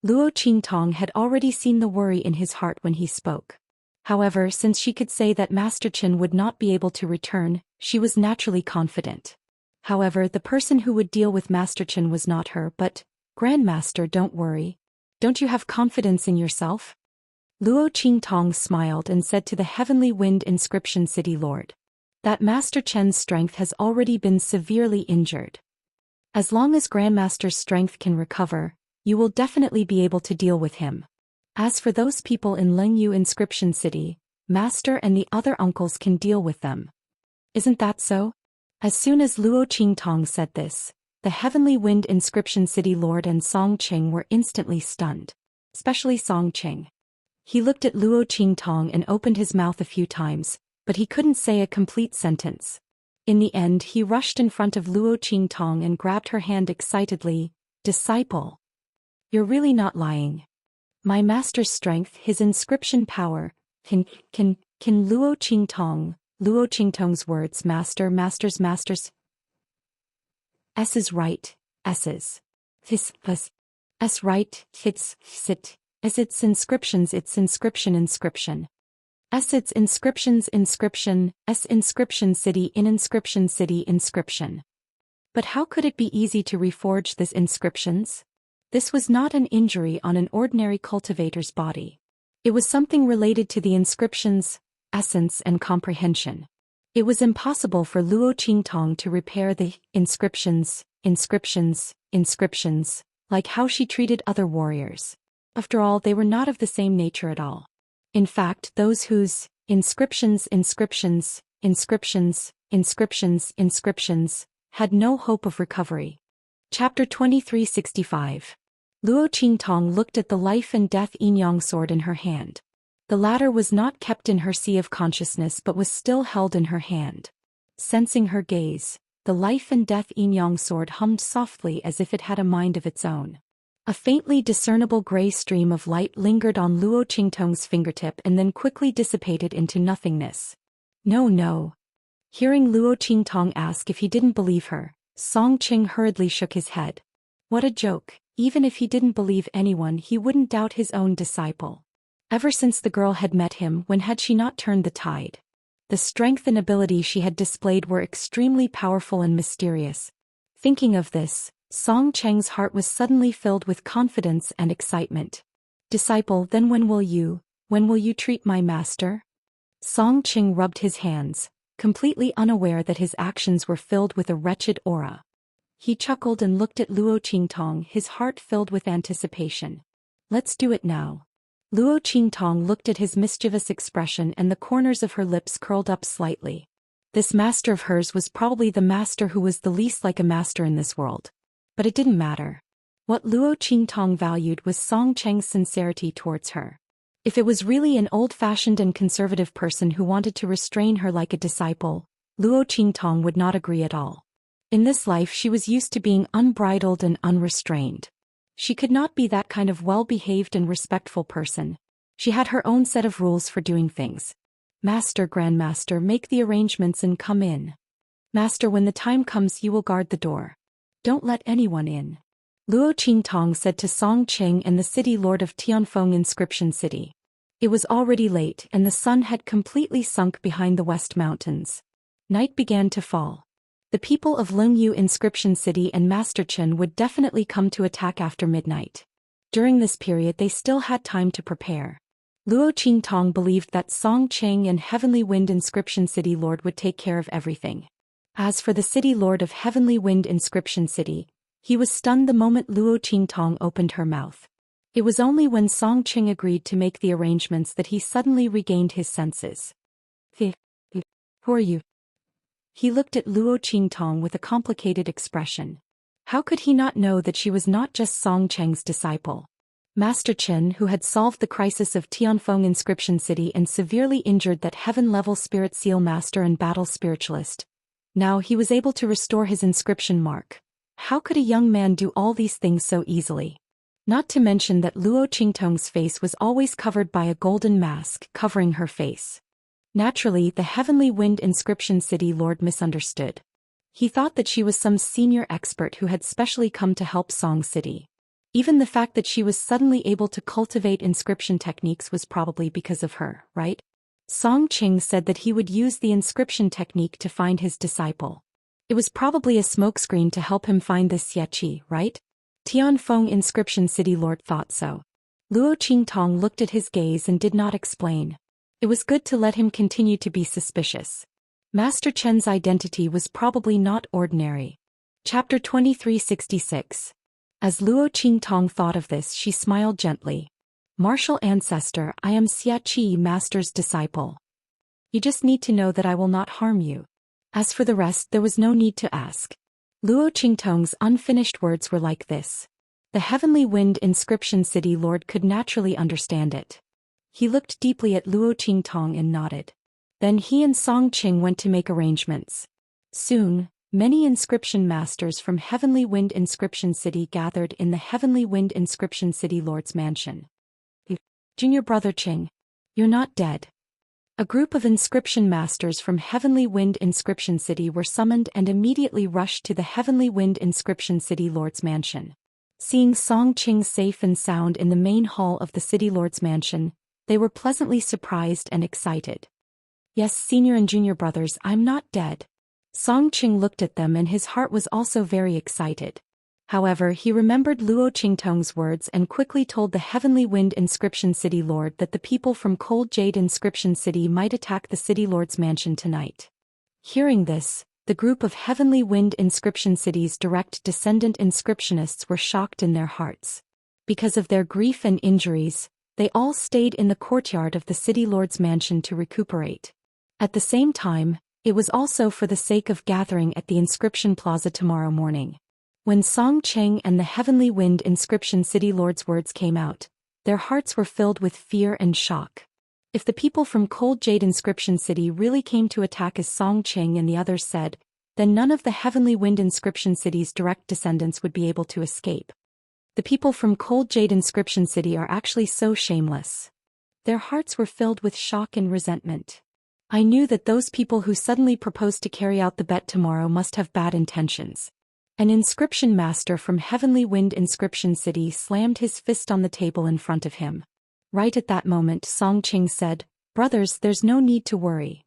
Luo Qingtong had already seen the worry in his heart when he spoke. However, since she could say that Master Chen would not be able to return, she was naturally confident. However, the person who would deal with Master Chen was not her, but, Grandmaster, don't worry. Don't you have confidence in yourself? Luo Qingtong smiled and said to the heavenly wind inscription city lord. That Master Chen's strength has already been severely injured. As long as Grandmaster's strength can recover, you will definitely be able to deal with him. As for those people in Lengyu inscription city, Master and the other uncles can deal with them. Isn't that so? As soon as Luo Qingtong said this, the heavenly wind inscription city lord and Song Qing were instantly stunned. Especially Song Qing. He looked at Luo Qingtong and opened his mouth a few times, but he couldn't say a complete sentence. In the end, he rushed in front of Luo Qingtong and grabbed her hand excitedly. Disciple. You're really not lying. My master's strength, his inscription power, can Luo Qingtong's words, masters. S is right, S's. This, S right, sit. As its inscriptions, its inscription. S its inscription, S inscription city inscription. But how could it be easy to reforge this inscriptions? This was not an injury on an ordinary cultivator's body. It was something related to the inscription's essence and comprehension. It was impossible for Luo Qingtong to repair the inscriptions, like how she treated other warriors. After all, they were not of the same nature at all. In fact, those whose inscriptions had no hope of recovery. Chapter 2365. Luo Qingtong looked at the life and death yin-yang sword in her hand. The latter was not kept in her sea of consciousness but was still held in her hand. Sensing her gaze, the life and death yin-yang sword hummed softly as if it had a mind of its own. A faintly discernible gray stream of light lingered on Luo Qingtong's fingertip and then quickly dissipated into nothingness. No. Hearing Luo Qingtong ask if he didn't believe her, Song Qing hurriedly shook his head. What a joke, even if he didn't believe anyone he wouldn't doubt his own disciple. Ever since the girl had met him, when had she not turned the tide? The strength and ability she had displayed were extremely powerful and mysterious. Thinking of this, Song Cheng's heart was suddenly filled with confidence and excitement. Disciple, then when will you treat my master? Song Qing rubbed his hands, completely unaware that his actions were filled with a wretched aura. He chuckled and looked at Luo Qingtong, his heart filled with anticipation. Let's do it now. Luo Qingtong looked at his mischievous expression and the corners of her lips curled up slightly. This master of hers was probably the master who was the least like a master in this world. But it didn't matter. What Luo Qingtong valued was Song Cheng's sincerity towards her. If it was really an old-fashioned and conservative person who wanted to restrain her like a disciple, Luo Qingtong would not agree at all. In this life she was used to being unbridled and unrestrained. She could not be that kind of well-behaved and respectful person. She had her own set of rules for doing things. Master, Grandmaster, make the arrangements and come in. Master, when the time comes you will guard the door. Don't let anyone in. Luo Qingtong said to Song Qing and the city lord of Tianfeng Inscription City. It was already late and the sun had completely sunk behind the West Mountains. Night began to fall. The people of Lengyu Inscription City and Master Chen would definitely come to attack after midnight. During this period they still had time to prepare. Luo Qingtong believed that Song Qing and Heavenly Wind Inscription City Lord would take care of everything. As for the City Lord of Heavenly Wind Inscription City, he was stunned the moment Luo Qingtong opened her mouth. It was only when Song Qing agreed to make the arrangements that he suddenly regained his senses. Who are you? He looked at Luo Qingtong with a complicated expression. How could he not know that she was not just Song Cheng's disciple? Master Chen, who had solved the crisis of Tianfeng Inscription City and severely injured that heaven-level spirit seal master and battle spiritualist. Now he was able to restore his inscription mark. How could a young man do all these things so easily? Not to mention that Luo Qingtong's face was always covered by a golden mask covering her face. Naturally, the Heavenly Wind Inscription City Lord misunderstood. He thought that she was some senior expert who had specially come to help Song City. Even the fact that she was suddenly able to cultivate inscription techniques was probably because of her, right? Song Qing said that he would use the inscription technique to find his disciple. It was probably a smokescreen to help him find this Xie, right? Tianfeng Inscription City Lord thought so. Luo Qingtong looked at his gaze and did not explain. It was good to let him continue to be suspicious. Master Chen's identity was probably not ordinary. Chapter 2366. As Luo Qingtong thought of this, she smiled gently. Martial ancestor, I am Xianxia Master's disciple. You just need to know that I will not harm you. As for the rest, there was no need to ask. Luo Qingtong's unfinished words were like this. The Heavenly Wind Inscription City Lord could naturally understand it. He looked deeply at Luo Qingtong and nodded. Then he and Song Qing went to make arrangements. Soon, many inscription masters from Heavenly Wind Inscription City gathered in the Heavenly Wind Inscription City Lord's mansion. Junior brother Qing, you're not dead. A group of inscription masters from Heavenly Wind Inscription City were summoned and immediately rushed to the Heavenly Wind Inscription City Lord's mansion. Seeing Song Qing safe and sound in the main hall of the City Lord's mansion, they were pleasantly surprised and excited. Yes, senior and junior brothers, I'm not dead. Song Qing looked at them and his heart was also very excited. However, he remembered Luo Qingtong's words and quickly told the Heavenly Wind Inscription City Lord that the people from Cold Jade Inscription City might attack the City Lord's mansion tonight. Hearing this, the group of Heavenly Wind Inscription City's direct descendant inscriptionists were shocked in their hearts. Because of their grief and injuries, they all stayed in the courtyard of the City Lord's mansion to recuperate. At the same time, it was also for the sake of gathering at the Inscription Plaza tomorrow morning. When Song Qing and the Heavenly Wind Inscription City Lord's words came out, their hearts were filled with fear and shock. If the people from Cold Jade Inscription City really came to attack as Song Qing and the others said, then none of the Heavenly Wind Inscription City's direct descendants would be able to escape. The people from Cold Jade Inscription City are actually so shameless. Their hearts were filled with shock and resentment. I knew that those people who suddenly proposed to carry out the bet tomorrow must have bad intentions. An inscription master from Heavenly Wind Inscription City slammed his fist on the table in front of him. Right at that moment, Song Qing said, "Brothers, there's no need to worry.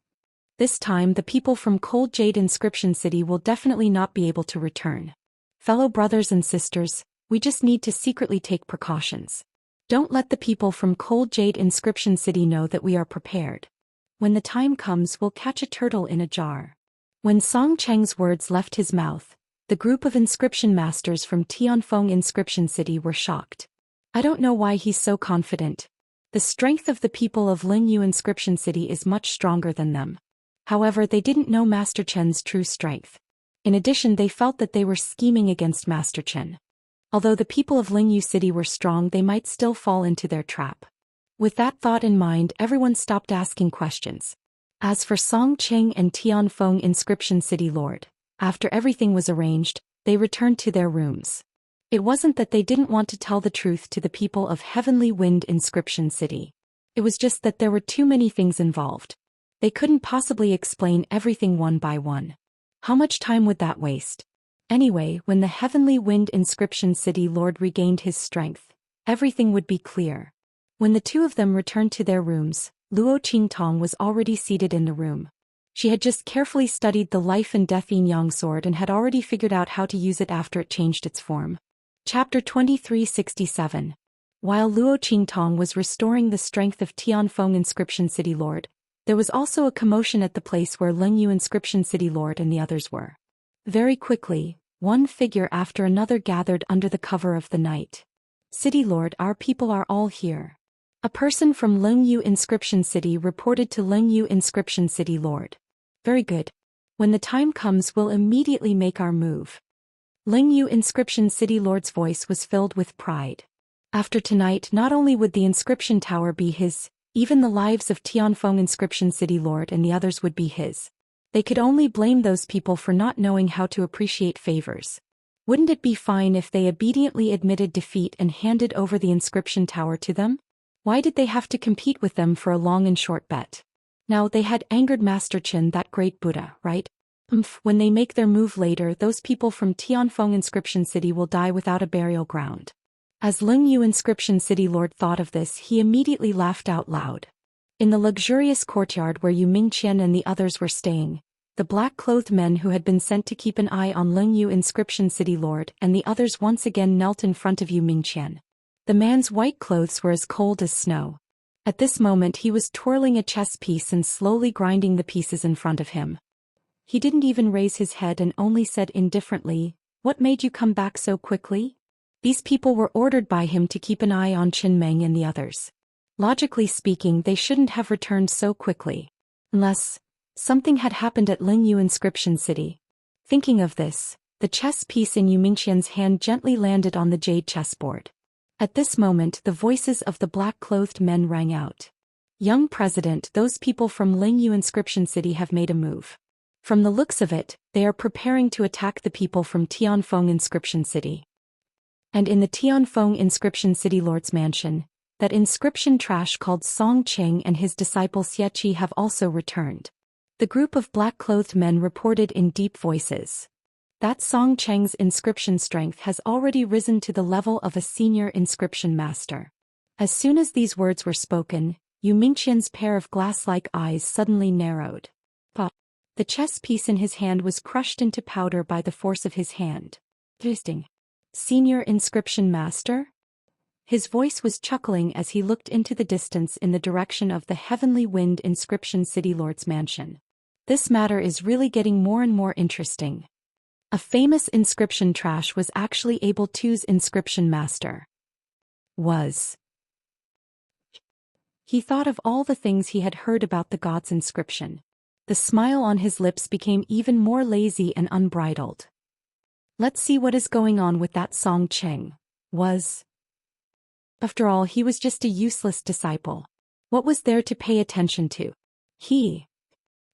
This time the people from Cold Jade Inscription City will definitely not be able to return. Fellow brothers and sisters, we just need to secretly take precautions. Don't let the people from Cold Jade Inscription City know that we are prepared. When the time comes, we'll catch a turtle in a jar." When Song Cheng's words left his mouth, the group of inscription masters from Tianfeng Inscription City were shocked. I don't know why he's so confident. The strength of the people of Lingyu Inscription City is much stronger than them. However, they didn't know Master Chen's true strength. In addition, they felt that they were scheming against Master Chen. Although the people of Lingyu City were strong, they might still fall into their trap. With that thought in mind, everyone stopped asking questions. As for Song Qing and Tianfeng Inscription City Lord, after everything was arranged, they returned to their rooms. It wasn't that they didn't want to tell the truth to the people of Heavenly Wind Inscription City. It was just that there were too many things involved. They couldn't possibly explain everything one by one. How much time would that waste? Anyway, when the Heavenly Wind Inscription City Lord regained his strength, everything would be clear. When the two of them returned to their rooms, Luo Qingtong was already seated in the room. She had just carefully studied the life and death yin-yang sword and had already figured out how to use it after it changed its form. Chapter 2367. While Luo Qingtong was restoring the strength of Tianfeng Inscription City Lord, there was also a commotion at the place where Lengyu Inscription City Lord and the others were. Very quickly, one figure after another gathered under the cover of the night. City Lord, our people are all here. A person from Lengyu Inscription City reported to Lengyu Inscription City Lord. Very good. When the time comes, we'll immediately make our move. Lengyu Inscription City Lord's voice was filled with pride. After tonight, not only would the inscription tower be his, even the lives of Tianfeng Inscription City Lord and the others would be his. They could only blame those people for not knowing how to appreciate favors. Wouldn't it be fine if they obediently admitted defeat and handed over the inscription tower to them? Why did they have to compete with them for a long and short bet? Now they had angered Master Qin, that great Buddha, right? When they make their move later, those people from Tianfeng Inscription City will die without a burial ground. As Lengyu Inscription City Lord thought of this, he immediately laughed out loud. In the luxurious courtyard where Yu Mingqian and the others were staying, the black-clothed men who had been sent to keep an eye on Lengyu Inscription City Lord and the others once again knelt in front of Yu Mingqian. The man's white clothes were as cold as snow. At this moment he was twirling a chess piece and slowly grinding the pieces in front of him. He didn't even raise his head and only said indifferently, "What made you come back so quickly?" These people were ordered by him to keep an eye on Qin Meng and the others. Logically speaking, they shouldn't have returned so quickly. Unless something had happened at Lengyu Inscription City. Thinking of this, the chess piece in Yu Mingqian's hand gently landed on the jade chessboard. At this moment, the voices of the black-clothed men rang out. "Young President, those people from Lengyu Inscription City have made a move. From the looks of it, they are preparing to attack the people from Tianfeng Inscription City." And in the Tianfeng Inscription City Lord's mansion, that inscription trash called Song Qing and his disciple Xieqi have also returned. The group of black-clothed men reported in deep voices. That Song Cheng's inscription strength has already risen to the level of a senior inscription master. As soon as these words were spoken, Yu Mingqian's pair of glass-like eyes suddenly narrowed. Pop! The chess piece in his hand was crushed into powder by the force of his hand. Interesting. Senior inscription master? His voice was chuckling as he looked into the distance in the direction of the Heavenly Wind Inscription City Lord's mansion. This matter is really getting more and more interesting. A famous inscription trash was actually able to's inscription master. He thought of all the things he had heard about the god's inscription. The smile on his lips became even more lazy and unbridled. Let's see what is going on with that Song Cheng. After all, he was just a useless disciple. What was there to pay attention to?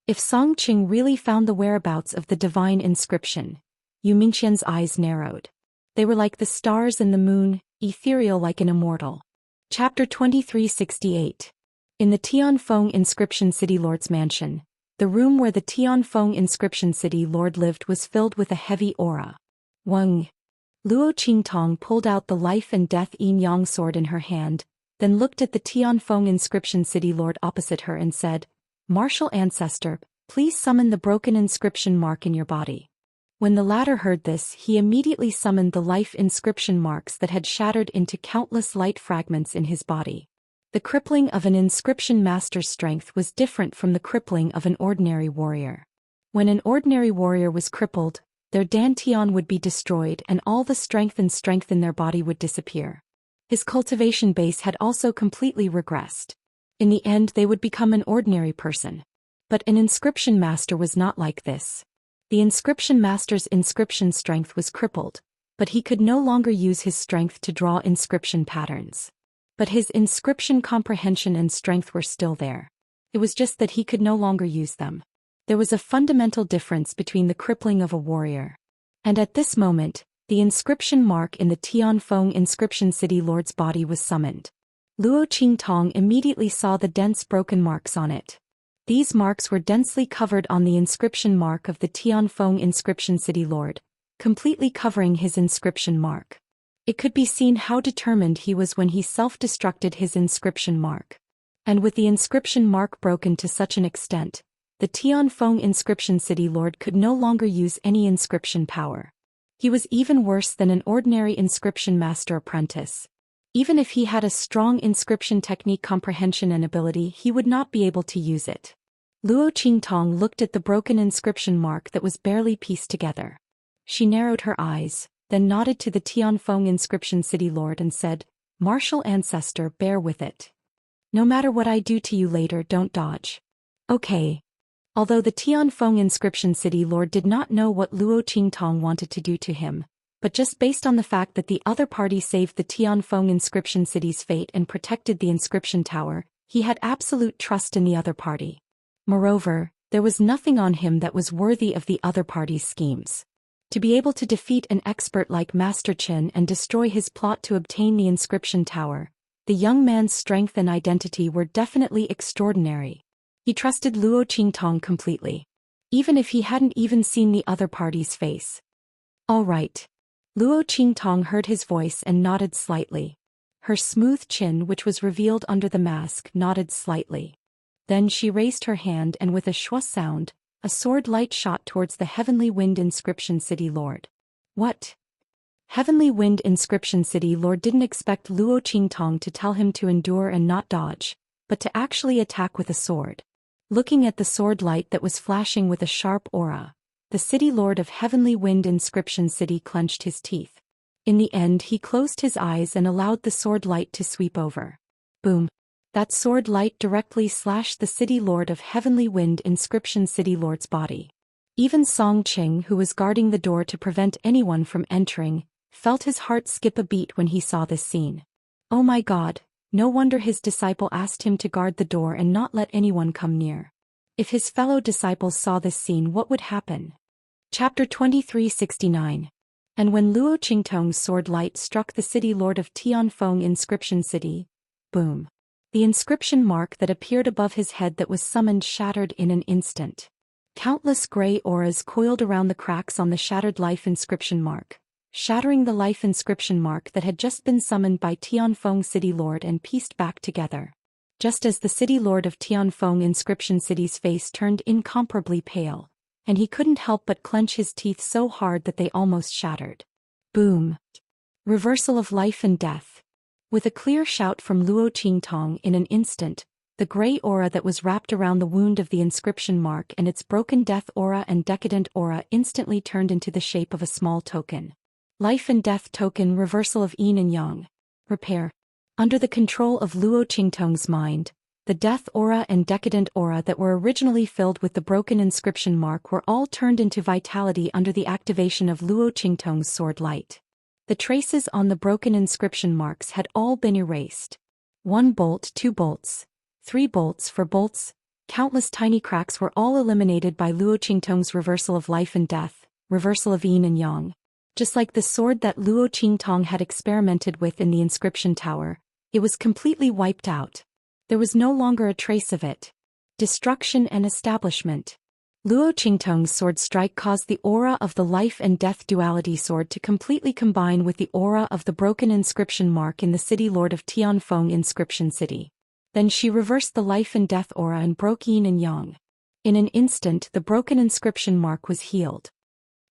If Song Cheng really found the whereabouts of the divine inscription, Yu Mingqian's eyes narrowed. They were like the stars and the moon, ethereal like an immortal. Chapter 2368. In the Tianfeng Inscription City Lord's mansion, the room where the Tianfeng Inscription City Lord lived was filled with a heavy aura. Luo Qingtong pulled out the life and death yin-yang sword in her hand, then looked at the Tianfeng Inscription City Lord opposite her and said, "Martial ancestor, please summon the broken inscription mark in your body." When the latter heard this, he immediately summoned the life inscription marks that had shattered into countless light fragments in his body. The crippling of an inscription master's strength was different from the crippling of an ordinary warrior. When an ordinary warrior was crippled, their dantian would be destroyed and all the strength in their body would disappear. His cultivation base had also completely regressed. In the end, they would become an ordinary person. But an inscription master was not like this. The inscription master's inscription strength was crippled, but he could no longer use his strength to draw inscription patterns. But his inscription comprehension and strength were still there. It was just that he could no longer use them. There was a fundamental difference between the crippling of a warrior. And at this moment, the inscription mark in the Tianfeng Inscription City Lord's body was summoned. Luo Qingtong immediately saw the dense broken marks on it. These marks were densely covered on the inscription mark of the Tianfeng Inscription City Lord, completely covering his inscription mark. It could be seen how determined he was when he self-destructed his inscription mark. And with the inscription mark broken to such an extent, the Tianfeng Inscription City Lord could no longer use any inscription power. He was even worse than an ordinary inscription master apprentice. Even if he had a strong inscription technique comprehension and ability, he would not be able to use it. Luo Qingtong looked at the broken inscription mark that was barely pieced together. She narrowed her eyes, then nodded to the Tianfeng inscription city lord and said, "Martial ancestor, bear with it. No matter what I do to you later, don't dodge." Okay. Although the Tianfeng inscription city lord did not know what Luo Qingtong wanted to do to him, but just based on the fact that the other party saved the Tianfeng inscription city's fate and protected the inscription tower, he had absolute trust in the other party. Moreover, there was nothing on him that was worthy of the other party's schemes. To be able to defeat an expert like Master Qin and destroy his plot to obtain the inscription tower, the young man's strength and identity were definitely extraordinary. He trusted Luo Qingtong completely, even if he hadn't even seen the other party's face. All right. Luo Qingtong heard his voice and nodded slightly. Her smooth chin, which was revealed under the mask, nodded slightly. Then she raised her hand and with a shua sound, a sword light shot towards the Heavenly Wind Inscription City Lord. What? Heavenly Wind Inscription City Lord didn't expect Luo Qingtong to tell him to endure and not dodge, but to actually attack with a sword. Looking at the sword light that was flashing with a sharp aura, the City Lord of Heavenly Wind Inscription City clenched his teeth. In the end, he closed his eyes and allowed the sword light to sweep over. Boom. That sword light directly slashed the City Lord of Heavenly Wind Inscription City Lord's body. Even Song Qing, who was guarding the door to prevent anyone from entering, felt his heart skip a beat when he saw this scene. Oh my God, no wonder his disciple asked him to guard the door and not let anyone come near. If his fellow disciples saw this scene, what would happen? Chapter 2369. And when Luo Qingtong's sword light struck the City Lord of Tianfeng Inscription City, boom. The inscription mark that appeared above his head that was summoned shattered in an instant. Countless gray auras coiled around the cracks on the shattered life inscription mark, shattering the life inscription mark that had just been summoned by Tianfeng City Lord and pieced back together. Just as the City Lord of Tianfeng Inscription City's face turned incomparably pale, and he couldn't help but clench his teeth so hard that they almost shattered. Boom. Reversal of life and death. With a clear shout from Luo Qingtong in an instant, the gray aura that was wrapped around the wound of the inscription mark and its broken death aura and decadent aura instantly turned into the shape of a small token. Life and death token, reversal of yin and yang. Repair. Under the control of Luo Qingtong's mind, the death aura and decadent aura that were originally filled with the broken inscription mark were all turned into vitality under the activation of Luo Qingtong's sword light. The traces on the broken inscription marks had all been erased. 1 bolt, 2 bolts, 3 bolts, 4 bolts, countless tiny cracks were all eliminated by Luo Qingtong's reversal of life and death, reversal of yin and yang. Just like the sword that Luo Qingtong had experimented with in the inscription tower, it was completely wiped out. There was no longer a trace of it. Destruction and establishment. Luo Qingtong's sword strike caused the aura of the life and death duality sword to completely combine with the aura of the broken inscription mark in the City Lord of Tianfeng Inscription City. Then she reversed the life and death aura and broke yin and yang. In an instant, the broken inscription mark was healed.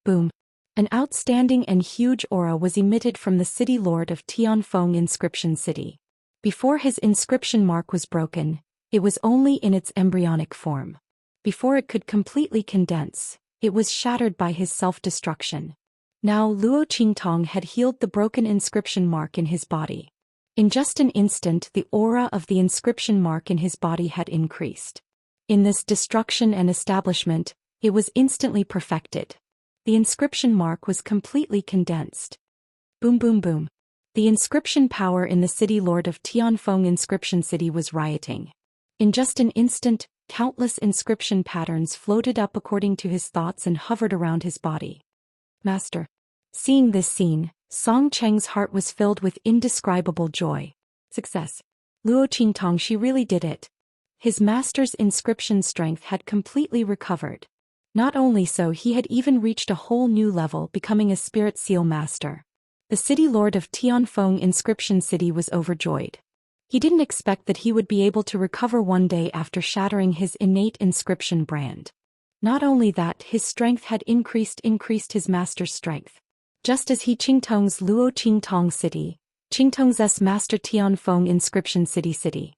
Boom. An outstanding and huge aura was emitted from the City Lord of Tianfeng Inscription City. Before his inscription mark was broken, it was only in its embryonic form. Before it could completely condense, it was shattered by his self-destruction. Now Luo Qingtong had healed the broken inscription mark in his body. In just an instant, the aura of the inscription mark in his body had increased. In this destruction and establishment, it was instantly perfected. The inscription mark was completely condensed. Boom boom boom. The inscription power in the City Lord of Tianfeng Inscription City was rioting. In just an instant, countless inscription patterns floated up according to his thoughts and hovered around his body. Master. Seeing this scene, Song Cheng's heart was filled with indescribable joy. Success. Luo Qingtong, she really did it. His master's inscription strength had completely recovered. Not only so, he had even reached a whole new level, becoming a spirit seal master. The City Lord of Tianfeng Inscription City was overjoyed. He didn't expect that he would be able to recover one day after shattering his innate inscription brand. Not only that, his strength had increased his master's strength. Just as He Qingtong's Luo Qingtong City, Qingtong's Master Tianfeng Inscription City.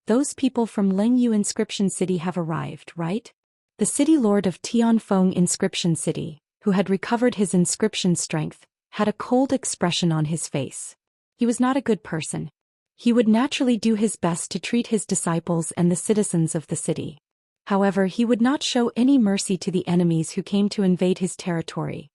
Those people from Lingyu Inscription City have arrived, right? The city lord of Tianfeng Inscription City, who had recovered his inscription strength, had a cold expression on his face. He was not a good person. He would naturally do his best to treat his disciples and the citizens of the city. However, he would not show any mercy to the enemies who came to invade his territory.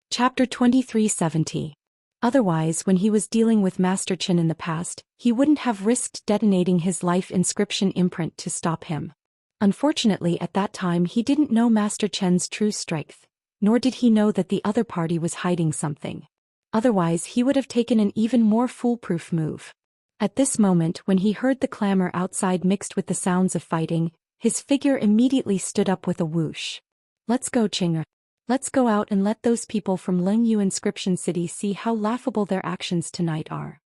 Chapter 2370. Otherwise, when he was dealing with Master Chen in the past, he wouldn't have risked detonating his life inscription imprint to stop him. Unfortunately, at that time he didn't know Master Chen's true strength, nor did he know that the other party was hiding something. Otherwise, he would have taken an even more foolproof move. At this moment, when he heard the clamor outside mixed with the sounds of fighting, his figure immediately stood up with a whoosh. Let's go, Qing'er. Let's go out and let those people from Lingyu Inscription City see how laughable their actions tonight are.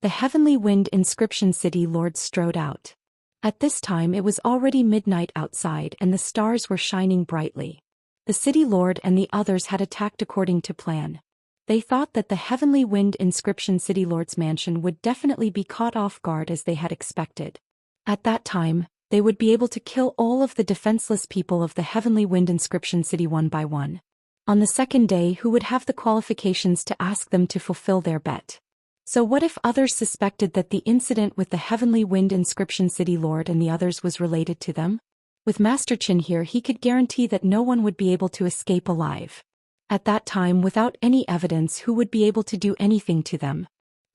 The Heavenly Wind Inscription City lord strode out. At this time it was already midnight outside and the stars were shining brightly. The city lord and the others had attacked according to plan. They thought that the Heavenly Wind Inscription City lord's mansion would definitely be caught off guard as they had expected. At that time, they would be able to kill all of the defenseless people of the Heavenly Wind Inscription City one by one. On the second day, who would have the qualifications to ask them to fulfill their bet? So what if others suspected that the incident with the Heavenly Wind Inscription City lord and the others was related to them? With Master Chen here, he could guarantee that no one would be able to escape alive. At that time, without any evidence, who would be able to do anything to them?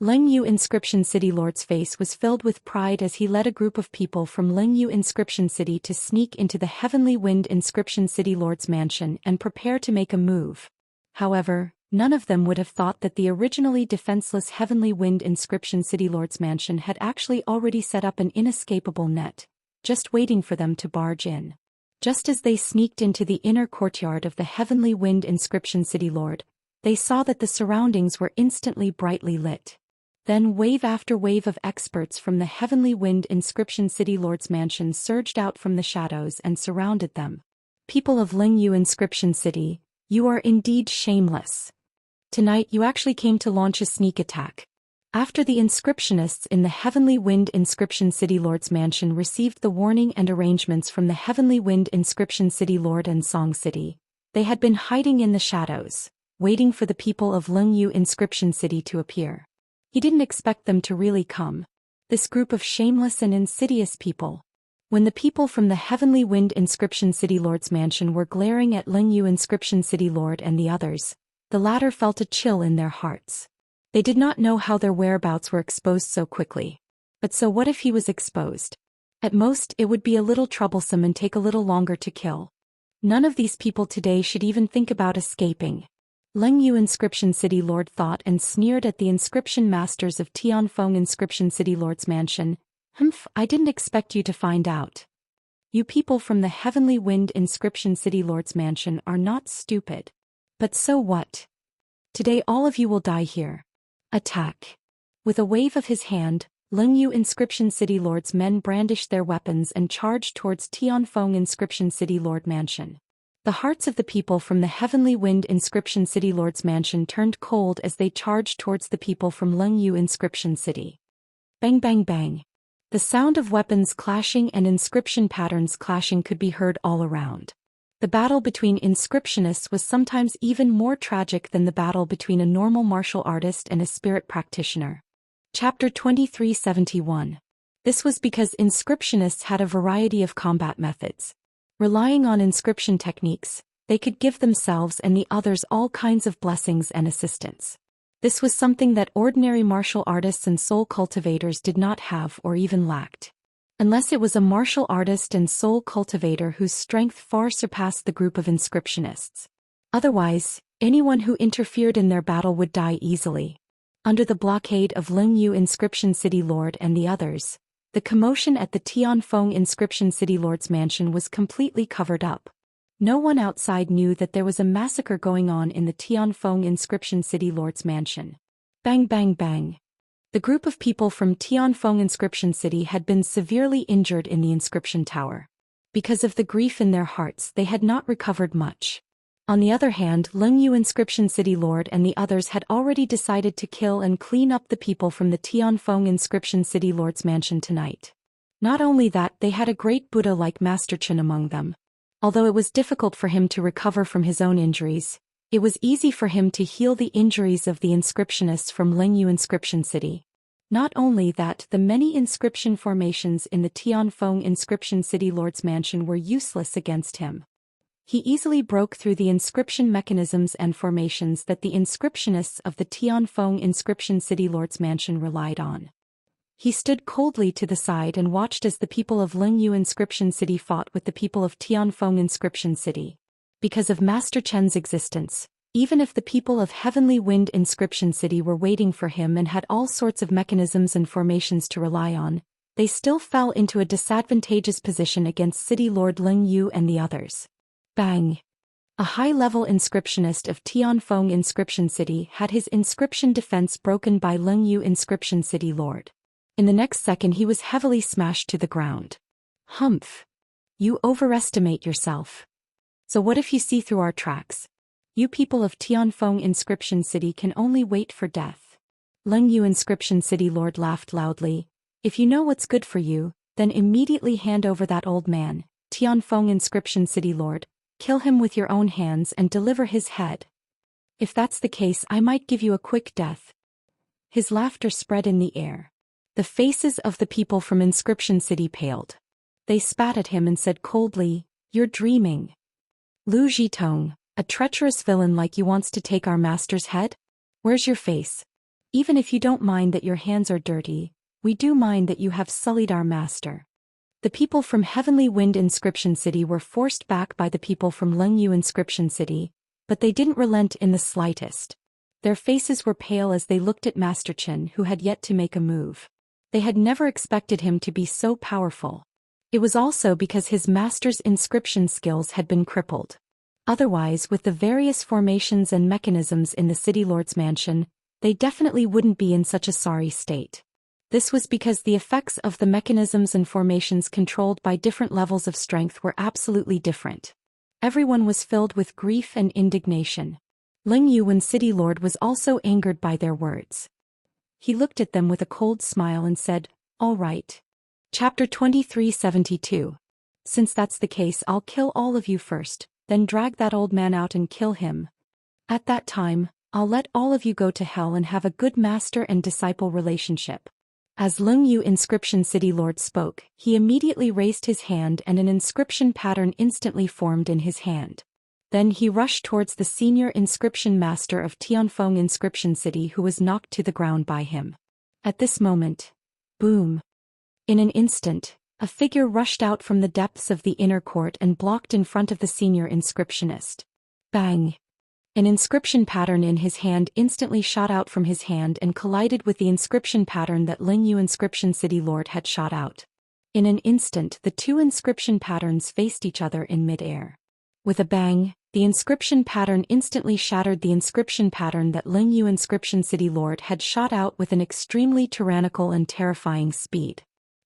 Lingyu Inscription City lord's face was filled with pride as he led a group of people from Lingyu Inscription City to sneak into the Heavenly Wind Inscription City lord's mansion and prepare to make a move. However, none of them would have thought that the originally defenseless Heavenly Wind Inscription City lord's mansion had actually already set up an inescapable net, just waiting for them to barge in. Just as they sneaked into the inner courtyard of the Heavenly Wind Inscription City lord, they saw that the surroundings were instantly brightly lit. Then wave after wave of experts from the Heavenly Wind Inscription City lord's mansion surged out from the shadows and surrounded them. People of Lingyu Inscription City, you are indeed shameless. Tonight you actually came to launch a sneak attack. After the inscriptionists in the Heavenly Wind Inscription City lord's mansion received the warning and arrangements from the Heavenly Wind Inscription City lord and Song City, they had been hiding in the shadows, waiting for the people of Lingyu Inscription City to appear. He didn't expect them to really come. This group of shameless and insidious people. When the people from the Heavenly Wind Inscription City lord's mansion were glaring at Lingyu Inscription City lord and the others, the latter felt a chill in their hearts. They did not know how their whereabouts were exposed so quickly. But so what if he was exposed? At most, it would be a little troublesome and take a little longer to kill. None of these people today should even think about escaping. Lingyu Inscription City lord thought and sneered at the inscription masters of Tianfeng Inscription City lord's mansion. I didn't expect you to find out. You people from the Heavenly Wind Inscription City lord's mansion are not stupid. But so what? Today all of you will die here. Attack. With a wave of his hand, Lingyu Inscription City lord's men brandished their weapons and charged towards Tianfeng Inscription City lord mansion. The hearts of the people from the Heavenly Wind Inscription City lord's mansion turned cold as they charged towards the people from Lingyu Inscription City. Bang bang bang. The sound of weapons clashing and inscription patterns clashing could be heard all around. The battle between inscriptionists was sometimes even more tragic than the battle between a normal martial artist and a spirit practitioner. Chapter 2371. This was because inscriptionists had a variety of combat methods. Relying on inscription techniques, they could give themselves and the others all kinds of blessings and assistance. This was something that ordinary martial artists and soul cultivators did not have or even lacked. Unless it was a martial artist and soul cultivator whose strength far surpassed the group of inscriptionists. Otherwise, anyone who interfered in their battle would die easily. Under the blockade of Lingyu Inscription City lord and the others, the commotion at the Tianfeng Inscription City lord's mansion was completely covered up. No one outside knew that there was a massacre going on in the Tianfeng Inscription City lord's mansion. Bang bang bang. The group of people from Tianfeng Inscription City had been severely injured in the inscription tower. Because of the grief in their hearts, they had not recovered much. On the other hand, Lingyu Inscription City Lord and the others had already decided to kill and clean up the people from the Tianfeng Inscription City Lord's mansion tonight. Not only that, they had a great Buddha like Master Chen among them. Although it was difficult for him to recover from his own injuries, it was easy for him to heal the injuries of the inscriptionists from Lingyu Inscription City. Not only that, the many inscription formations in the Tianfeng Inscription City Lord's mansion were useless against him. He easily broke through the inscription mechanisms and formations that the inscriptionists of the Tianfeng Inscription City Lord's mansion relied on. He stood coldly to the side and watched as the people of Lingyu Inscription City fought with the people of Tianfeng Inscription City. Because of Master Chen's existence, even if the people of Heavenly Wind Inscription City were waiting for him and had all sorts of mechanisms and formations to rely on, they still fell into a disadvantageous position against City Lord Lingyu and the others. Bang! A high-level inscriptionist of Tianfeng Inscription City had his inscription defense broken by Lingyu Inscription City Lord. In the next second he was heavily smashed to the ground. Humph! You overestimate yourself. So what if you see through our tracks? You people of Tianfeng Inscription City can only wait for death. Lingyu Inscription City Lord laughed loudly. If you know what's good for you, then immediately hand over that old man, Tianfeng Inscription City Lord, kill him with your own hands and deliver his head. If that's the case, I might give you a quick death. His laughter spread in the air. The faces of the people from Inscription City paled. They spat at him and said coldly, "You're dreaming. Lu Zhitong, a treacherous villain like you wants to take our master's head? Where's your face? Even if you don't mind that your hands are dirty, we do mind that you have sullied our master." The people from Heavenly Wind Inscription City were forced back by the people from Lingyu Inscription City, but they didn't relent in the slightest. Their faces were pale as they looked at Master Chen, who had yet to make a move. They had never expected him to be so powerful. It was also because his master's inscription skills had been crippled. Otherwise, with the various formations and mechanisms in the City Lord's mansion, they definitely wouldn't be in such a sorry state. This was because the effects of the mechanisms and formations controlled by different levels of strength were absolutely different. Everyone was filled with grief and indignation. Lingyu City Lord was also angered by their words. He looked at them with a cold smile and said, "All right." Chapter 2372. Since that's the case, I'll kill all of you first, then drag that old man out and kill him. At that time, I'll let all of you go to hell and have a good master and disciple relationship. As Lingyu Inscription City Lord spoke, he immediately raised his hand and an inscription pattern instantly formed in his hand. Then he rushed towards the senior inscription master of Tianfeng Inscription City, who was knocked to the ground by him. At this moment, boom! In an instant, a figure rushed out from the depths of the inner court and blocked in front of the senior inscriptionist. Bang! An inscription pattern in his hand instantly shot out from his hand and collided with the inscription pattern that Lingyu Inscription City Lord had shot out. In an instant, the two inscription patterns faced each other in mid-air. With a bang, the inscription pattern instantly shattered the inscription pattern that Lingyu Inscription City Lord had shot out with an extremely tyrannical and terrifying speed.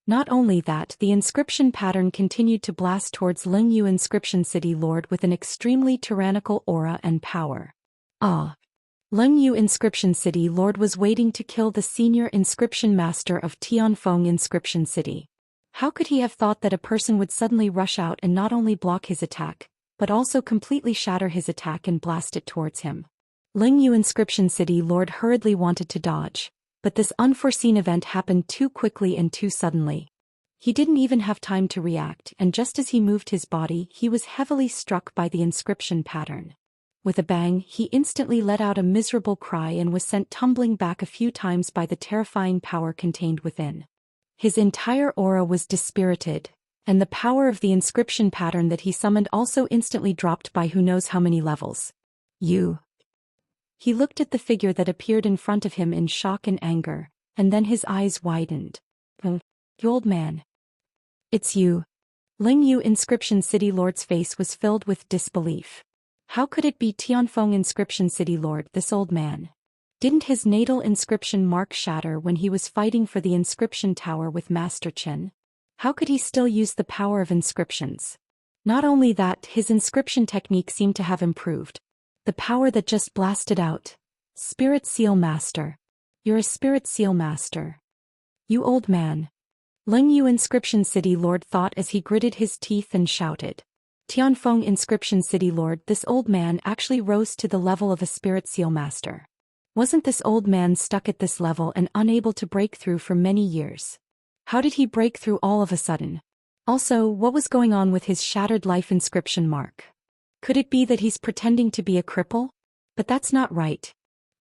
Not only that, the inscription pattern continued to blast towards Lingyu Inscription City Lord with an extremely tyrannical aura and power. Lingyu Inscription City Lord was waiting to kill the senior inscription master of Tianfeng Inscription City. How could he have thought that a person would suddenly rush out and not only block his attack, but also completely shatter his attack and blast it towards him? Lingyu Inscription City Lord hurriedly wanted to dodge, but this unforeseen event happened too quickly and too suddenly. He didn't even have time to react, and just as he moved his body, he was heavily struck by the inscription pattern. With a bang, he instantly let out a miserable cry and was sent tumbling back a few times by the terrifying power contained within. His entire aura was dispirited, and the power of the inscription pattern that he summoned also instantly dropped by who knows how many levels. You. He looked at the figure that appeared in front of him in shock and anger, and then his eyes widened. "You old man. It's you." Lingyu Inscription City Lord's face was filled with disbelief. How could it be Tianfeng Inscription City Lord, this old man? Didn't his natal inscription mark shatter when he was fighting for the inscription tower with Master Chen? How could he still use the power of inscriptions? Not only that, his inscription technique seemed to have improved. The power that just blasted out. Spirit Seal Master. You're a Spirit Seal Master. You old man. Ling Yu Inscription City Lord thought as he gritted his teeth and shouted. Tianfeng Inscription City Lord, this old man actually rose to the level of a Spirit Seal Master. Wasn't this old man stuck at this level and unable to break through for many years? How did he break through all of a sudden? Also, what was going on with his shattered life inscription mark? Could it be that he's pretending to be a cripple? But that's not right.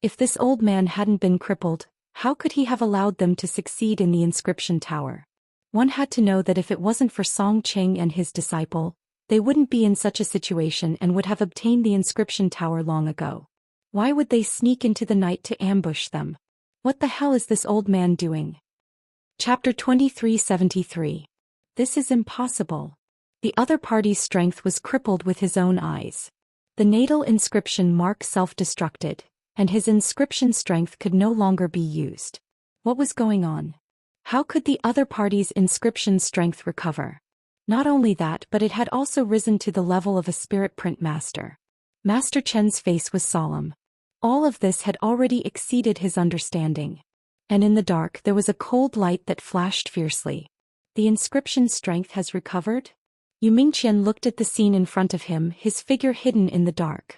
If this old man hadn't been crippled, how could he have allowed them to succeed in the inscription tower? One had to know that if it wasn't for Song Qing and his disciple, they wouldn't be in such a situation and would have obtained the inscription tower long ago. Why would they sneak into the night to ambush them? What the hell is this old man doing? Chapter 2373. This is impossible. The other party's strength was crippled with his own eyes. The natal inscription mark self-destructed, and his inscription strength could no longer be used. What was going on? How could the other party's inscription strength recover? Not only that, but it had also risen to the level of a spirit print master. Master Chen's face was solemn. All of this had already exceeded his understanding. And in the dark there was a cold light that flashed fiercely. The inscription strength has recovered? Yu Mingqian looked at the scene in front of him, his figure hidden in the dark.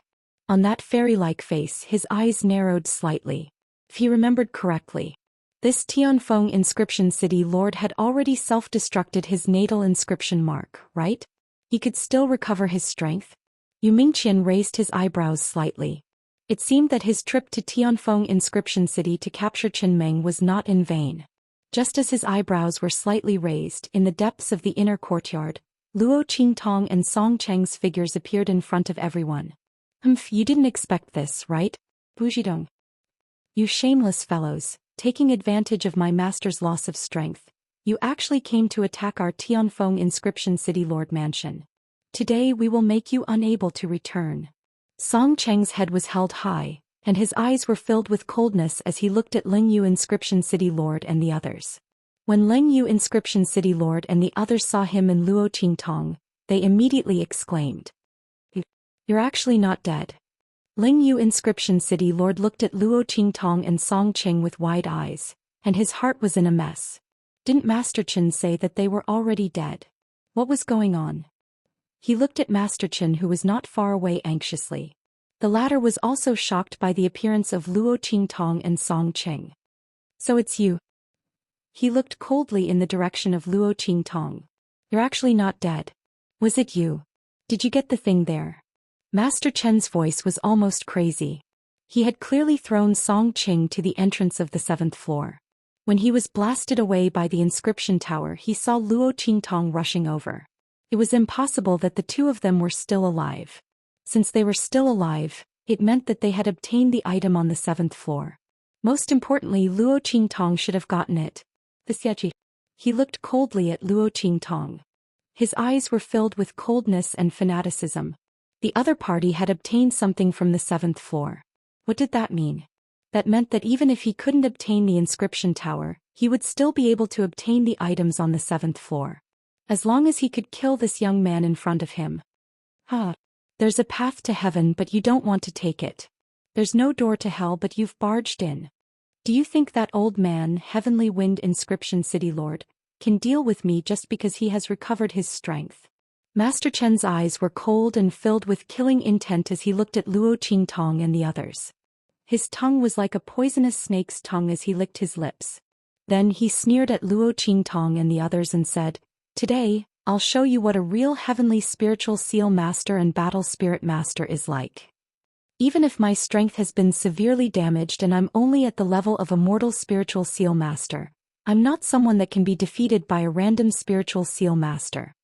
On that fairy-like face his eyes narrowed slightly. If he remembered correctly, this Tianfeng Inscription City Lord had already self-destructed his natal inscription mark, right? He could still recover his strength? Yu Mingqian raised his eyebrows slightly. It seemed that his trip to Tianfeng Inscription City to capture Qinmeng was not in vain. Just as his eyebrows were slightly raised, in the depths of the inner courtyard, Luo Qingtong and Song Cheng's figures appeared in front of everyone. You didn't expect this, right? Bujidong. You shameless fellows, taking advantage of my master's loss of strength, you actually came to attack our Tianfeng Inscription City Lord Mansion. Today we will make you unable to return. Song Cheng's head was held high, and his eyes were filled with coldness as he looked at Ling Yu Inscription City Lord and the others. When Ling Yu Inscription City Lord and the others saw him and Luo Qingtong, they immediately exclaimed. You're actually not dead. Ling Yu Inscription City Lord looked at Luo Qingtong and Song Qing with wide eyes, and his heart was in a mess. Didn't Master Chen say that they were already dead? What was going on? He looked at Master Chen, who was not far away, anxiously. The latter was also shocked by the appearance of Luo Qingtong and Song Qing. So it's you. He looked coldly in the direction of Luo Qingtong. You're actually not dead. Was it you? Did you get the thing there? Master Chen's voice was almost crazy. He had clearly thrown Song Qing to the entrance of the 7th floor. When he was blasted away by the inscription tower, he saw Luo Qingtong rushing over. It was impossible that the two of them were still alive. Since they were still alive, it meant that they had obtained the item on the 7th floor. Most importantly, Luo Qingtong should have gotten it. He looked coldly at Luo Qingtong. His eyes were filled with coldness and fanaticism. The other party had obtained something from the 7th floor. What did that mean? That meant that even if he couldn't obtain the inscription tower, he would still be able to obtain the items on the 7th floor. As long as he could kill this young man in front of him. There's a path to heaven, but you don't want to take it. There's no door to hell, but you've barged in. Do you think that old man, Heavenly Wind Inscription City Lord, can deal with me just because he has recovered his strength? Master Chen's eyes were cold and filled with killing intent as he looked at Luo Qingtong and the others. His tongue was like a poisonous snake's tongue as he licked his lips. Then he sneered at Luo Qingtong and the others and said, "Today, I'll show you what a real heavenly spiritual seal master and battle spirit master is like. Even if my strength has been severely damaged and I'm only at the level of a mortal spiritual seal master, I'm not someone that can be defeated by a random spiritual seal master.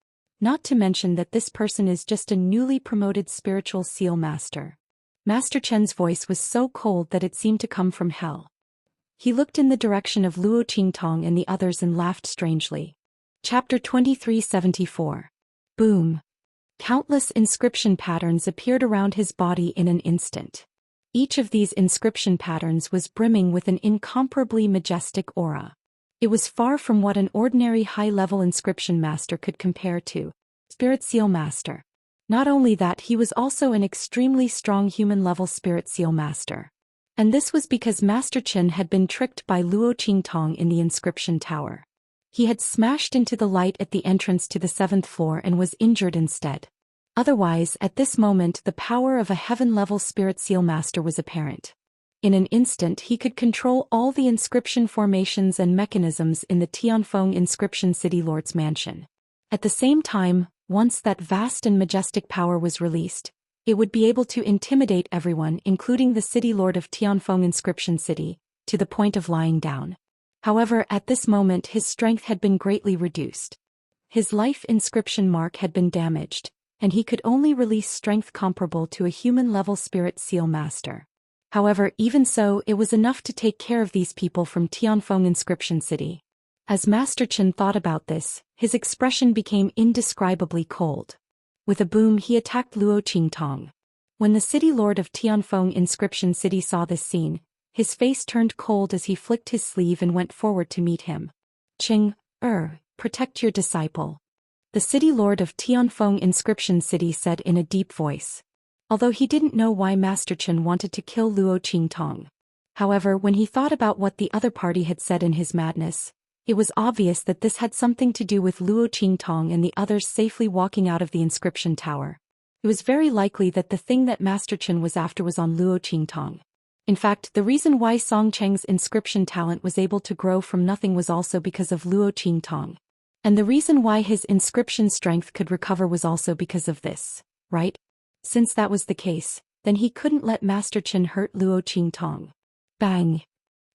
Not to mention that this person is just a newly promoted spiritual seal master." Master Chen's voice was so cold that it seemed to come from hell. He looked in the direction of Luo Qingtong and the others and laughed strangely. Chapter 2374. Boom. Countless inscription patterns appeared around his body in an instant. Each of these inscription patterns was brimming with an incomparably majestic aura. It was far from what an ordinary high-level inscription master could compare to. Spirit Seal Master. Not only that, he was also an extremely strong human-level Spirit Seal Master. And this was because Master Chen had been tricked by Luo Qingtong in the inscription tower. He had smashed into the light at the entrance to the 7th floor and was injured instead. Otherwise, at this moment the power of a heaven-level Spirit Seal Master was apparent. In an instant he could control all the inscription formations and mechanisms in the Tianfeng Inscription City Lord's mansion. At the same time, once that vast and majestic power was released, it would be able to intimidate everyone, including the City Lord of Tianfeng Inscription City, to the point of lying down. However, at this moment his strength had been greatly reduced. His life inscription mark had been damaged, and he could only release strength comparable to a human-level Spirit Seal Master. However, even so, it was enough to take care of these people from Tianfeng Inscription City. As Master Chen thought about this, his expression became indescribably cold. With a boom he attacked Luo Qingtong. When the City Lord of Tianfeng Inscription City saw this scene, his face turned cold as he flicked his sleeve and went forward to meet him. Protect your disciple. The City Lord of Tianfeng Inscription City said in a deep voice. Although he didn't know why Master Chen wanted to kill Luo Qingtong. However, when he thought about what the other party had said in his madness, it was obvious that this had something to do with Luo Qingtong and the others safely walking out of the inscription tower. It was very likely that the thing that Master Chen was after was on Luo Qingtong. In fact, the reason why Song Cheng's inscription talent was able to grow from nothing was also because of Luo Qingtong. And the reason why his inscription strength could recover was also because of this, right? Since that was the case, then he couldn't let Master Chen hurt Luo Qingtong. Bang!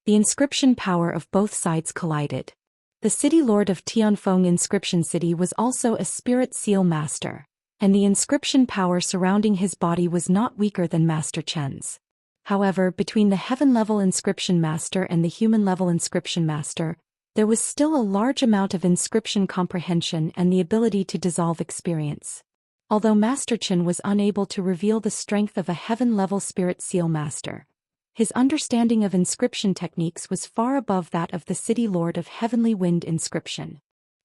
The inscription power of both sides collided. The City Lord of Tianfeng Inscription City was also a Spirit Seal Master, and the inscription power surrounding his body was not weaker than Master Chen's. However, between the Heaven-level Inscription Master and the Human-level Inscription Master, there was still a large amount of inscription comprehension and the ability to dissolve experience. Although Master Chen was unable to reveal the strength of a Heaven-level Spirit Seal Master, his understanding of inscription techniques was far above that of the City Lord of Heavenly Wind Inscription.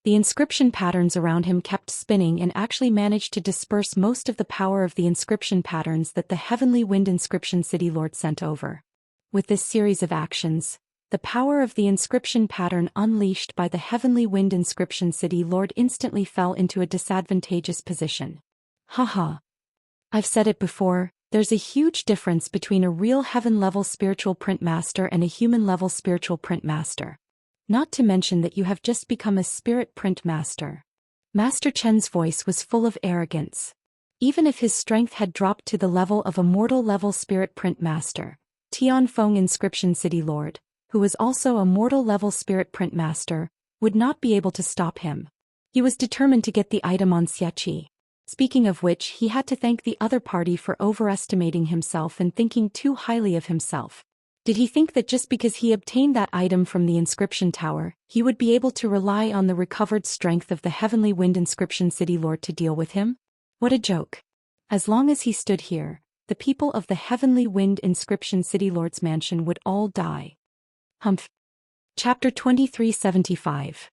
The inscription patterns around him kept spinning and actually managed to disperse most of the power of the inscription patterns that the Heavenly Wind Inscription City Lord sent over. With this series of actions, the power of the inscription pattern unleashed by the Heavenly Wind Inscription City Lord instantly fell into a disadvantageous position. Haha. I've said it before, there's a huge difference between a real heaven-level spiritual print master and a human-level spiritual print master. Not to mention that you have just become a spirit print master. Master Chen's voice was full of arrogance. Even if his strength had dropped to the level of a mortal-level spirit print master, Tianfeng Inscription City Lord, who was also a mortal-level spirit print master, would not be able to stop him. He was determined to get the item on Xianxia. Speaking of which, he had to thank the other party for overestimating himself and thinking too highly of himself. Did he think that just because he obtained that item from the inscription tower, he would be able to rely on the recovered strength of the Heavenly Wind Inscription City Lord to deal with him? What a joke. As long as he stood here, the people of the Heavenly Wind Inscription City Lord's mansion would all die. Humph. Chapter 2375.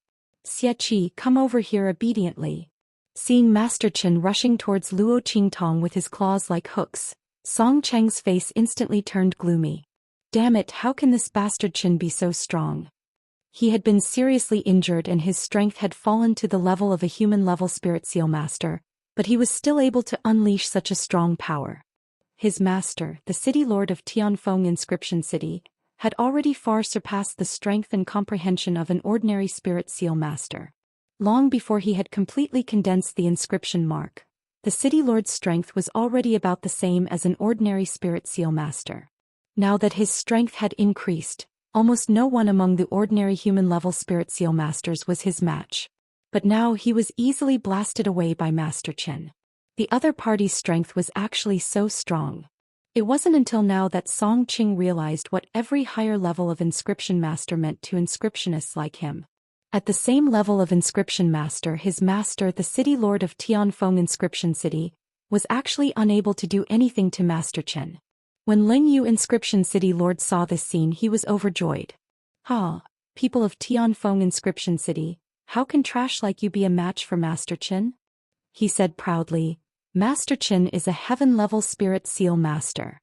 Xianxia, come over here obediently. Seeing Master Chen rushing towards Luo Qingtong with his claws like hooks, Song Cheng's face instantly turned gloomy. Damn it, how can this bastard Chen be so strong? He had been seriously injured and his strength had fallen to the level of a human-level Spirit Seal Master, but he was still able to unleash such a strong power. His master, the City Lord of Tianfeng Inscription City, had already far surpassed the strength and comprehension of an ordinary Spirit Seal Master. Long before he had completely condensed the inscription mark, the City Lord's strength was already about the same as an ordinary Spirit Seal Master. Now that his strength had increased, almost no one among the ordinary human-level Spirit Seal Masters was his match. But now he was easily blasted away by Master Chen. The other party's strength was actually so strong. It wasn't until now that Song Qing realized what every higher level of inscription master meant to inscriptionists like him. At the same level of inscription master, his master, the City Lord of Tianfeng Inscription City, was actually unable to do anything to Master Chen. When Ling Yu Inscription City Lord saw this scene, he was overjoyed. Ha! People of Tianfeng Inscription City, how can trash like you be a match for Master Chen? he said proudly. Master Qin is a heaven-level spirit seal master.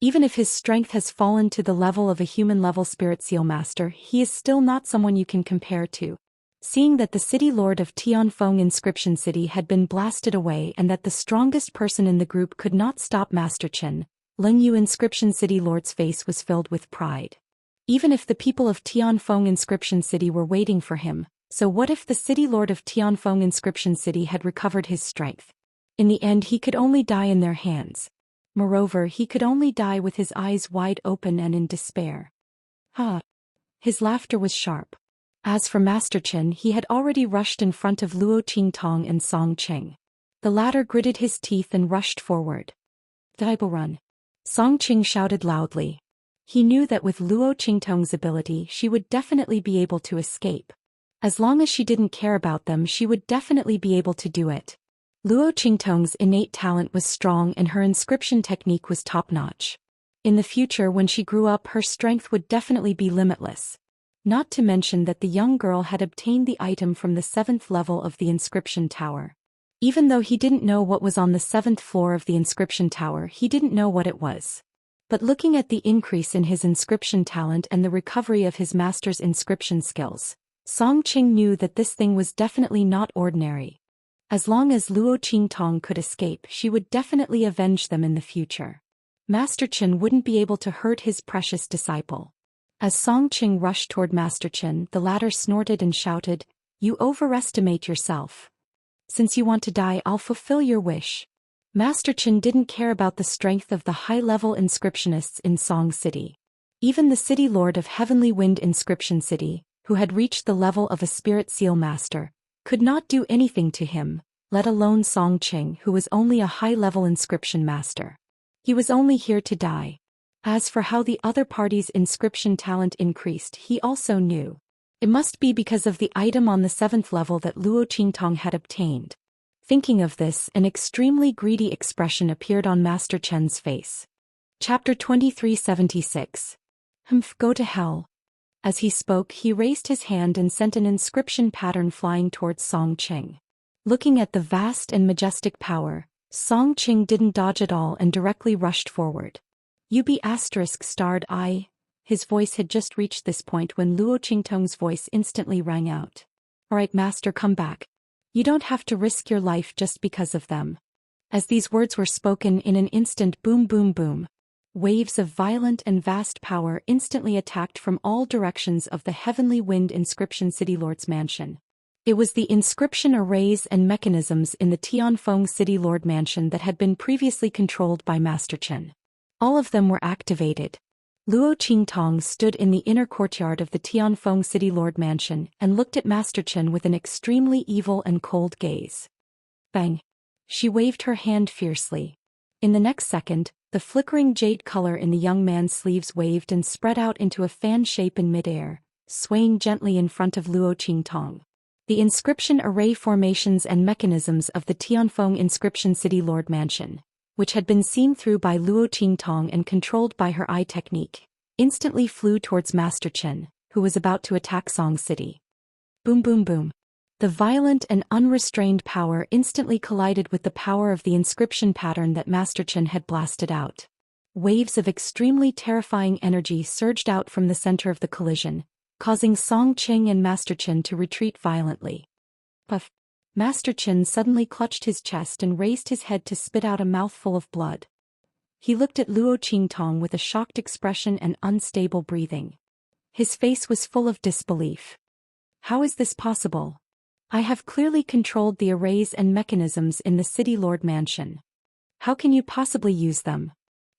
Even if his strength has fallen to the level of a human-level spirit seal master, he is still not someone you can compare to. Seeing that the city lord of Tianfeng Inscription City had been blasted away and that the strongest person in the group could not stop Master Qin, Lingyu Inscription City Lord's face was filled with pride. Even if the people of Tianfeng Inscription City were waiting for him, so what if the city lord of Tianfeng Inscription City had recovered his strength? In the end he could only die in their hands. Moreover, he could only die with his eyes wide open and in despair. Ha! His laughter was sharp. As for Master Qin, he had already rushed in front of Luo Qingtong and Song Qing. The latter gritted his teeth and rushed forward. Daibo run! Song Qing shouted loudly. He knew that with Luo Qingtong's ability she would definitely be able to escape. As long as she didn't care about them, she would definitely be able to do it. Luo Qingtong's innate talent was strong and her inscription technique was top-notch. In the future, when she grew up, her strength would definitely be limitless. Not to mention that the young girl had obtained the item from the 7th level of the inscription tower. Even though he didn't know what was on the 7th floor of the inscription tower, he didn't know what it was. But looking at the increase in his inscription talent and the recovery of his master's inscription skills, Song Qing knew that this thing was definitely not ordinary. As long as Luo Qingtong could escape, she would definitely avenge them in the future. Master Qin wouldn't be able to hurt his precious disciple. As Song Qing rushed toward Master Qin, the latter snorted and shouted, "You overestimate yourself. Since you want to die, I'll fulfill your wish." Master Qin didn't care about the strength of the high-level inscriptionists in Song City. Even the city lord of Heavenly Wind Inscription City, who had reached the level of a spirit seal master, could not do anything to him, let alone Song Qing, who was only a high-level inscription master. He was only here to die. As for how the other party's inscription talent increased, he also knew. It must be because of the item on the 7th level that Luo Qingtong had obtained. Thinking of this, an extremely greedy expression appeared on Master Chen's face. Chapter 2376. Go to hell. As he spoke, he raised his hand and sent an inscription pattern flying towards Song Qing. Looking at the vast and majestic power, Song Qing didn't dodge at all and directly rushed forward. "You be ****************************************************** His voice had just reached this point when Luo Qingtong's voice instantly rang out. "Alright, master, come back. You don't have to risk your life just because of them." As these words were spoken, in an instant, boom boom boom. Waves of violent and vast power instantly attacked from all directions of the Heavenly Wind Inscription City Lord's mansion. It was the inscription arrays and mechanisms in the Tianfeng City Lord mansion that had been previously controlled by Master Qin. All of them were activated. Luo Qingtong stood in the inner courtyard of the Tianfeng City Lord mansion and looked at Master Qin with an extremely evil and cold gaze. Bang! She waved her hand fiercely. In the next second, the flickering jade color in the young man's sleeves waved and spread out into a fan shape in midair, swaying gently in front of Luo Qingtong. The inscription array formations and mechanisms of the Tianfeng Inscription City Lord mansion, which had been seen through by Luo Qingtong and controlled by her eye technique, instantly flew towards Master Qin, who was about to attack Song City. Boom boom boom. The violent and unrestrained power instantly collided with the power of the inscription pattern that Master Qin had blasted out. Waves of extremely terrifying energy surged out from the center of the collision, causing Song Qing and Master Qin to retreat violently. Puff! Master Qin suddenly clutched his chest and raised his head to spit out a mouthful of blood. He looked at Luo Qingtong with a shocked expression and unstable breathing. His face was full of disbelief. "How is this possible? I have clearly controlled the arrays and mechanisms in the City Lord mansion. How can you possibly use them?"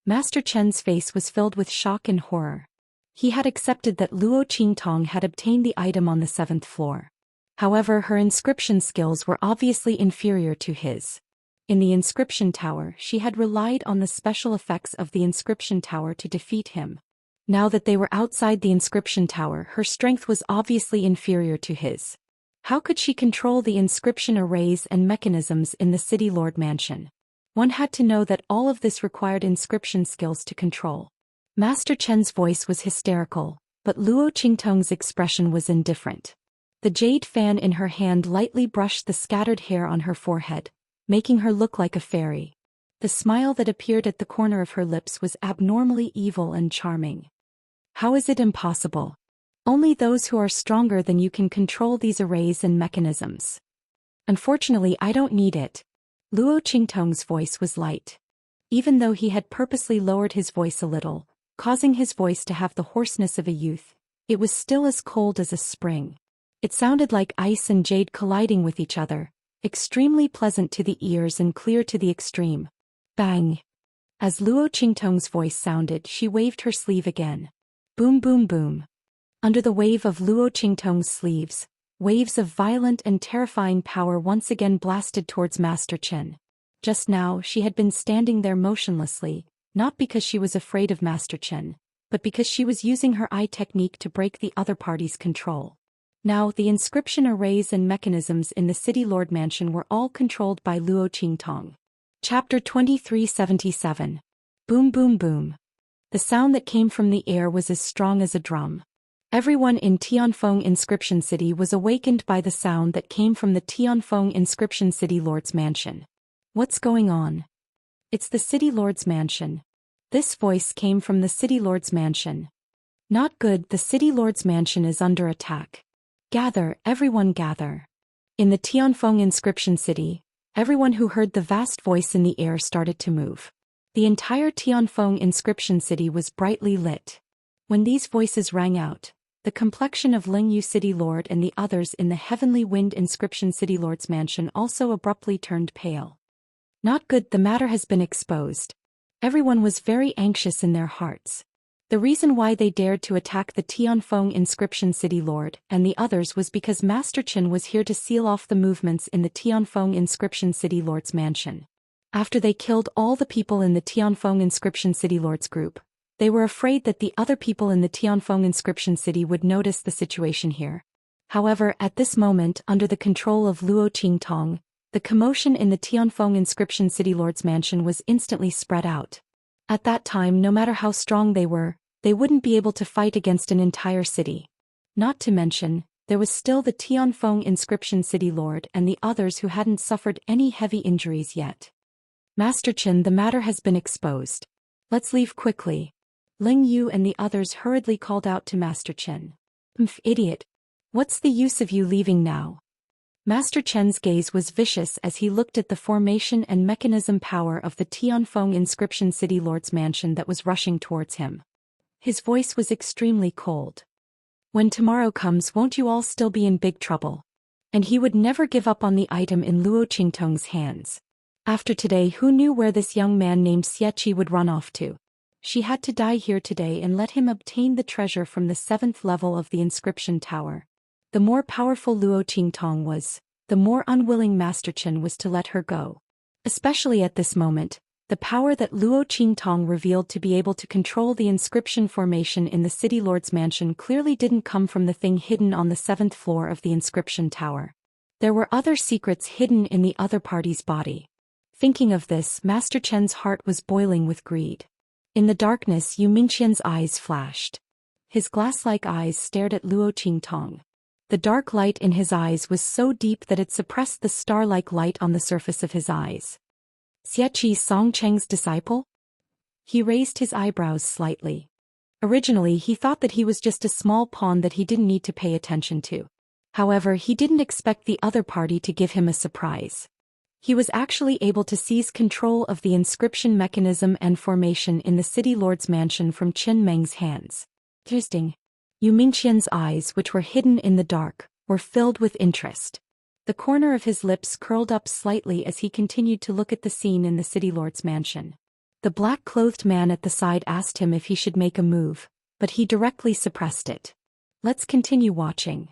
Master Chen's face was filled with shock and horror. He had accepted that Luo Qingtong had obtained the item on the 7th floor. However, her inscription skills were obviously inferior to his. In the inscription tower, she had relied on the special effects of the inscription tower to defeat him. Now that they were outside the inscription tower, her strength was obviously inferior to his. How could she control the inscription arrays and mechanisms in the City Lord mansion? One had to know that all of this required inscription skills to control. Master Chen's voice was hysterical, but Luo Qingtong's expression was indifferent. The jade fan in her hand lightly brushed the scattered hair on her forehead, making her look like a fairy. The smile that appeared at the corner of her lips was abnormally evil and charming. How is it impossible? Only those who are stronger than you can control these arrays and mechanisms. Unfortunately, I don't need it. Luo Qingtong's voice was light. Even though he had purposely lowered his voice a little, causing his voice to have the hoarseness of a youth, it was still as cold as a spring. It sounded like ice and jade colliding with each other, extremely pleasant to the ears and clear to the extreme. Bang! As Luo Qingtong's voice sounded, she waved her sleeve again. Boom boom boom. Under the wave of Luo Qingtong's sleeves, waves of violent and terrifying power once again blasted towards Master Chen. Just now she had been standing there motionlessly, not because she was afraid of Master Chen, but because she was using her eye technique to break the other party's control. Now the inscription arrays and mechanisms in the City Lord Mansion were all controlled by Luo Qingtong. Chapter 2377. Boom boom boom. The sound that came from the air was as strong as a drum. Everyone in Tianfeng Inscription City was awakened by the sound that came from the Tianfeng Inscription City Lord's Mansion. What's going on? It's the City Lord's Mansion. This voice came from the City Lord's Mansion. Not good, the City Lord's Mansion is under attack. Gather, everyone gather. In the Tianfeng Inscription City, everyone who heard the vast voice in the air started to move. The entire Tianfeng Inscription City was brightly lit. When these voices rang out, the complexion of Lingyu City Lord and the others in the Heavenly Wind Inscription City Lord's Mansion also abruptly turned pale. Not good, the matter has been exposed. Everyone was very anxious in their hearts. The reason why they dared to attack the Tianfeng Inscription City Lord and the others was because Master Chen was here to seal off the movements in the Tianfeng Inscription City Lord's Mansion. After they killed all the people in the Tianfeng Inscription City Lord's group, they were afraid that the other people in the Tianfeng Inscription City would notice the situation here. However, at this moment, under the control of Luo Qingtong, the commotion in the Tianfeng Inscription City Lord's Mansion was instantly spread out. At that time, no matter how strong they were, they wouldn't be able to fight against an entire city. Not to mention, there was still the Tianfeng Inscription City Lord and the others who hadn't suffered any heavy injuries yet. Master Chen, the matter has been exposed. Let's leave quickly. Ling Yu and the others hurriedly called out to Master Chen. Idiot. What's the use of you leaving now? Master Chen's gaze was vicious as he looked at the formation and mechanism power of the Tianfeng Inscription City Lord's Mansion that was rushing towards him. His voice was extremely cold. When tomorrow comes, won't you all still be in big trouble? And he would never give up on the item in Luo Qingtong's hands. After today, who knew where this young man named Xianxia would run off to? She had to die here today and let him obtain the treasure from the 7th level of the inscription tower. The more powerful Luo Qingtong was, the more unwilling Master Chen was to let her go. Especially at this moment, the power that Luo Qingtong revealed to be able to control the inscription formation in the City Lord's Mansion clearly didn't come from the thing hidden on the 7th floor of the inscription tower. There were other secrets hidden in the other party's body. Thinking of this, Master Chen's heart was boiling with greed. In the darkness, Yu Mingqian's eyes flashed. His glass-like eyes stared at Luo Qingtong. The dark light in his eyes was so deep that it suppressed the star-like light on the surface of his eyes. Xianxia Songcheng's disciple? He raised his eyebrows slightly. Originally, he thought that he was just a small pawn that he didn't need to pay attention to. However, he didn't expect the other party to give him a surprise. He was actually able to seize control of the inscription mechanism and formation in the City Lord's Mansion from Qin Meng's hands. Interesting. Yu Mingqian's eyes, which were hidden in the dark, were filled with interest. The corner of his lips curled up slightly as he continued to look at the scene in the City Lord's Mansion. The black-clothed man at the side asked him if he should make a move, but he directly suppressed it. Let's continue watching.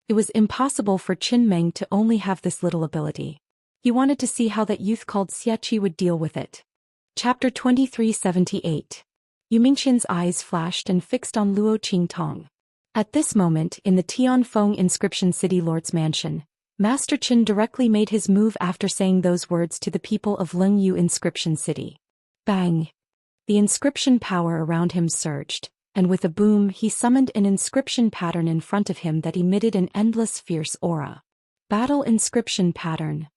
It was impossible for Qin Meng to only have this little ability. He wanted to see how that youth called Xianxia would deal with it. Chapter 2378. Yu Mingqian's eyes flashed and fixed on Luo Qingtong. At this moment, in the Tianfeng Inscription City Lord's Mansion, Master Chen directly made his move after saying those words to the people of Lingyu Inscription City. Bang! The inscription power around him surged, and with a boom he summoned an inscription pattern in front of him that emitted an endless fierce aura. Battle inscription pattern.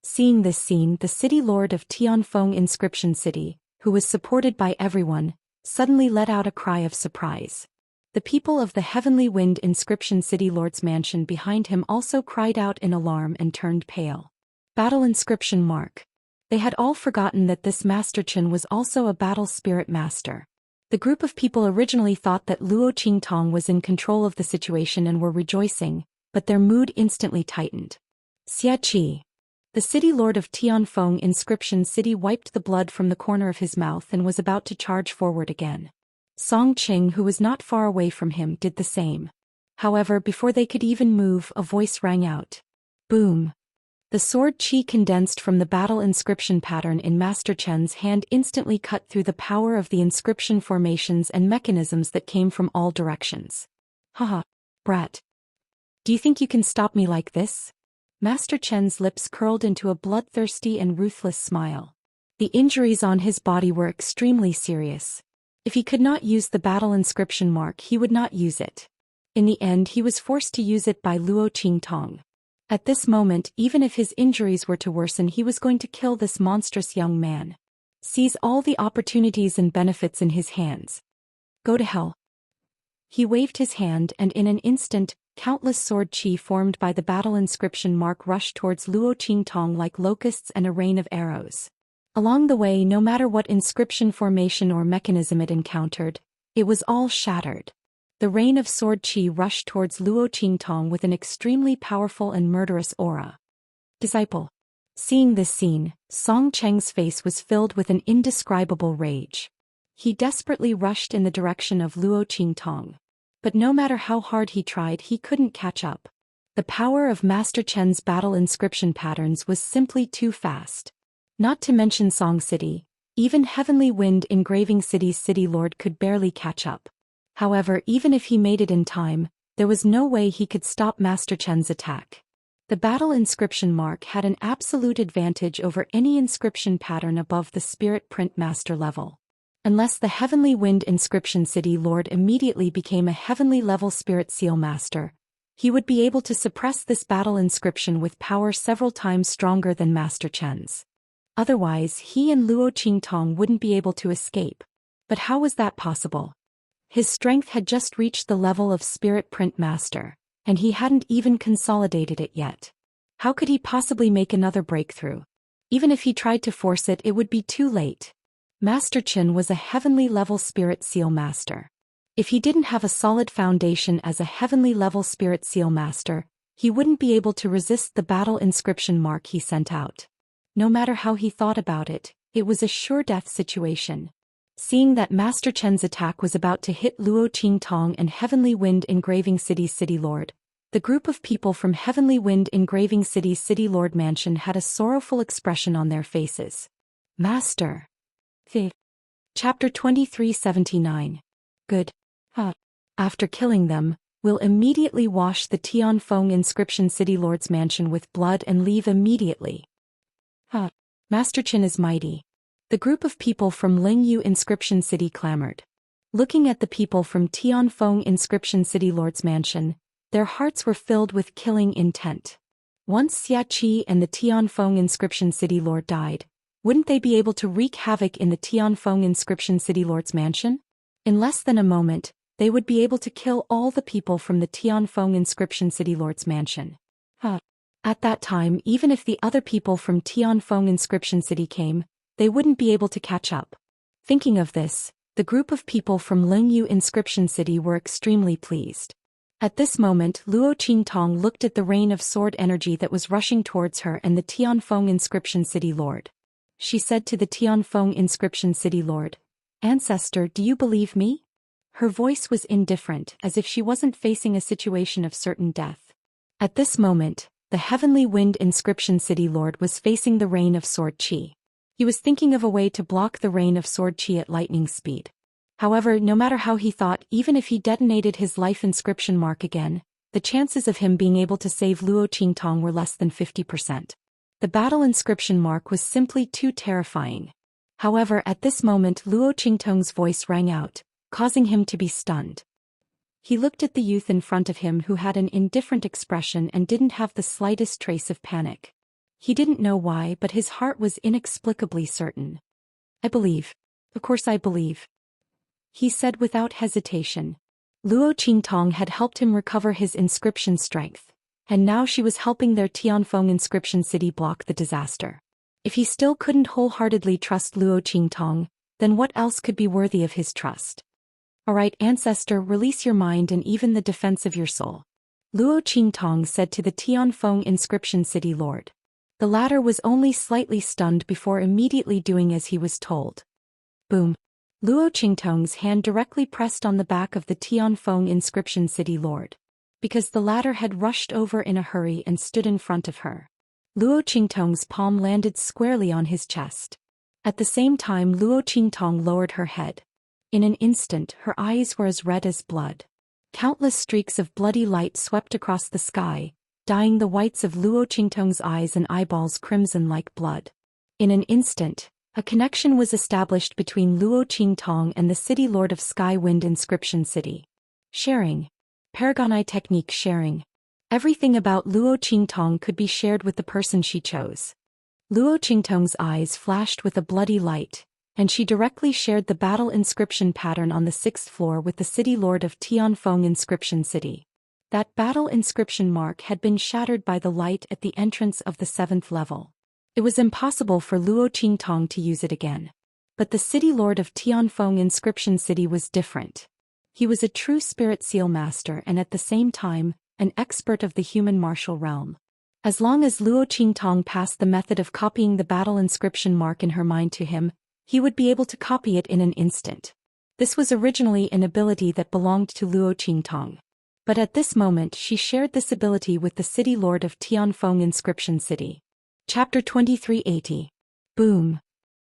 Seeing this scene, the city lord of Tianfeng Inscription City, who was supported by everyone, suddenly let out a cry of surprise. The people of the Heavenly Wind Inscription City Lord's mansion behind him also cried out in alarm and turned pale. Battle inscription mark. They had all forgotten that this Master Chen was also a battle spirit master. The group of people originally thought that Luo Qingtong was in control of the situation and were rejoicing, but their mood instantly tightened. Xiaxia. The city lord of Tianfeng Inscription City wiped the blood from the corner of his mouth and was about to charge forward again. Song Qing, who was not far away from him, did the same. However, before they could even move, a voice rang out. Boom! The sword qi condensed from the battle inscription pattern in Master Chen's hand instantly cut through the power of the inscription formations and mechanisms that came from all directions. Haha, brat. Do you think you can stop me like this? Master Chen's lips curled into a bloodthirsty and ruthless smile. The injuries on his body were extremely serious. If he could not use the battle inscription mark, he would not use it. In the end, he was forced to use it by Luo Qingtong. At this moment, even if his injuries were to worsen, he was going to kill this monstrous young man. Seize all the opportunities and benefits in his hands. Go to hell. He waved his hand, and in an instant, countless sword qi formed by the battle inscription mark rushed towards Luo Qingtong like locusts and a rain of arrows. Along the way, no matter what inscription formation or mechanism it encountered, it was all shattered. The rain of sword qi rushed towards Luo Qingtong with an extremely powerful and murderous aura. Disciple. Seeing this scene, Song Cheng's face was filled with an indescribable rage. He desperately rushed in the direction of Luo Qingtong. But no matter how hard he tried, he couldn't catch up. The power of Master Chen's battle inscription patterns was simply too fast. Not to mention Song City, even Heavenly Wind Engraving City's city lord could barely catch up. However, even if he made it in time, there was no way he could stop Master Chen's attack. The battle inscription mark had an absolute advantage over any inscription pattern above the spirit print master level. Unless the Heavenly Wind Inscription City Lord immediately became a heavenly level spirit seal master, he would be able to suppress this battle inscription with power several times stronger than Master Chen's. Otherwise, he and Luo Qingtong wouldn't be able to escape. But how was that possible? His strength had just reached the level of Spirit Print Master, and he hadn't even consolidated it yet. How could he possibly make another breakthrough? Even if he tried to force it, it would be too late. Master Chen was a heavenly level Spirit Seal Master. If he didn't have a solid foundation as a heavenly level Spirit Seal Master, he wouldn't be able to resist the battle inscription mark he sent out. No matter how he thought about it, it was a sure death situation. Seeing that Master Chen's attack was about to hit Luo Qingtong and Heavenly Wind Engraving City's city lord, the group of people from Heavenly Wind Engraving City's city lord mansion had a sorrowful expression on their faces. Master. Chapter 2379. Good. After killing them, we'll immediately wash the Tianfeng Inscription City Lord's mansion with blood and leave immediately. Master Chen is mighty. The group of people from Lingyu Inscription City clamored. Looking at the people from Tianfeng Inscription City Lord's mansion, their hearts were filled with killing intent. Once Xiaxia and the Tianfeng Inscription City Lord died, wouldn't they be able to wreak havoc in the Tianfeng Inscription City Lord's mansion? In less than a moment, they would be able to kill all the people from the Tianfeng Inscription City Lord's mansion. At that time, even if the other people from Tianfeng Inscription City came, they wouldn't be able to catch up. Thinking of this, the group of people from Lingyu Inscription City were extremely pleased. At this moment, Luo Qingtong looked at the rain of sword energy that was rushing towards her and the Tianfeng Inscription City Lord. She said to the Tianfeng Inscription City Lord, "Ancestor, do you believe me?" Her voice was indifferent, as if she wasn't facing a situation of certain death. At this moment, the Heavenly Wind Inscription City Lord was facing the rain of sword qi. He was thinking of a way to block the rain of sword qi at lightning speed. However, no matter how he thought, even if he detonated his life inscription mark again, the chances of him being able to save Luo Qingtong were less than 50%. The battle inscription mark was simply too terrifying. However, at this moment Luo Qingtong's voice rang out, causing him to be stunned. He looked at the youth in front of him who had an indifferent expression and didn't have the slightest trace of panic. He didn't know why, but his heart was inexplicably certain. "I believe. Of course I believe," he said without hesitation. Luo Qingtong had helped him recover his inscription strength, and now she was helping their Tianfeng inscription city block the disaster. If he still couldn't wholeheartedly trust Luo Qingtong, then what else could be worthy of his trust? "Alright, ancestor, release your mind and even the defense of your soul," Luo Qingtong said to the Tianfeng inscription city lord. The latter was only slightly stunned before immediately doing as he was told. Boom. Luo Qingtong's hand directly pressed on the back of the Tianfeng inscription city lord, because the latter had rushed over in a hurry and stood in front of her. Luo Qingtong's palm landed squarely on his chest. At the same time, Luo Qingtong lowered her head. In an instant, her eyes were as red as blood. Countless streaks of bloody light swept across the sky, dyeing the whites of Luo Qingtong's eyes and eyeballs crimson like blood. In an instant, a connection was established between Luo Qingtong and the city lord of Sky Wind Inscription City. Sharing. Paragonite technique sharing. Everything about Luo Qingtong could be shared with the person she chose. Luo Qingtong's eyes flashed with a bloody light, and she directly shared the battle inscription pattern on the 6th floor with the city lord of Tianfeng Inscription City. That battle inscription mark had been shattered by the light at the entrance of the 7th level. It was impossible for Luo Qingtong to use it again. But the city lord of Tianfeng Inscription City was different. He was a true spirit seal master and at the same time, an expert of the human martial realm. As long as Luo Qingtong passed the method of copying the battle inscription mark in her mind to him, he would be able to copy it in an instant. This was originally an ability that belonged to Luo Qingtong. But at this moment she shared this ability with the city lord of Tianfeng Inscription City. Chapter 2380. Boom.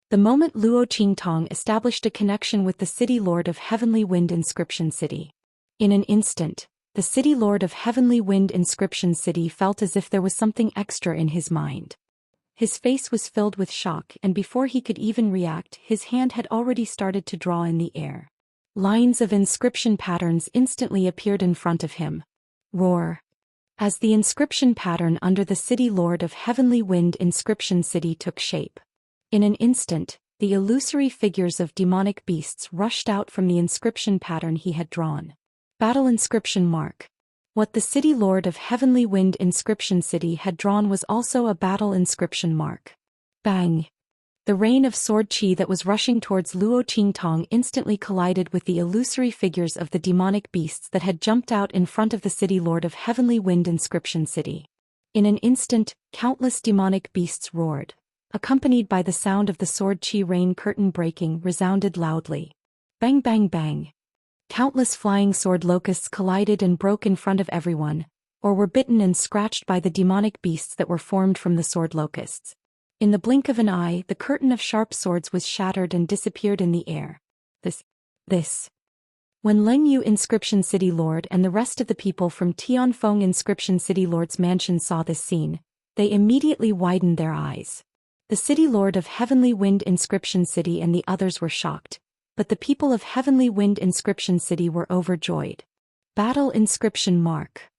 The moment Luo Qingtong established a connection with the city lord of Heavenly Wind Inscription City. In an instant, the city lord of Heavenly Wind Inscription City felt as if there was something extra in his mind. His face was filled with shock, and before he could even react, his hand had already started to draw in the air. Lines of inscription patterns instantly appeared in front of him. Roar. As the inscription pattern under the city lord of Heavenly Wind Inscription City took shape. In an instant, the illusory figures of demonic beasts rushed out from the inscription pattern he had drawn. Battle inscription mark. What the city lord of Heavenly Wind Inscription City had drawn was also a battle inscription mark. Bang! The rain of sword chi that was rushing towards Luo Qingtong instantly collided with the illusory figures of the demonic beasts that had jumped out in front of the city lord of Heavenly Wind Inscription City. In an instant, countless demonic beasts roared, accompanied by the sound of the sword chi rain curtain breaking resounded loudly. Bang bang bang! Countless flying sword locusts collided and broke in front of everyone, or were bitten and scratched by the demonic beasts that were formed from the sword locusts. In the blink of an eye, the curtain of sharp swords was shattered and disappeared in the air. This. When Leng Yu Inscription City Lord and the rest of the people from Tianfeng Inscription City Lord's mansion saw this scene, they immediately widened their eyes. The city lord of Heavenly Wind Inscription City and the others were shocked, but the people of Heavenly Wind Inscription City were overjoyed. Battle inscription mark.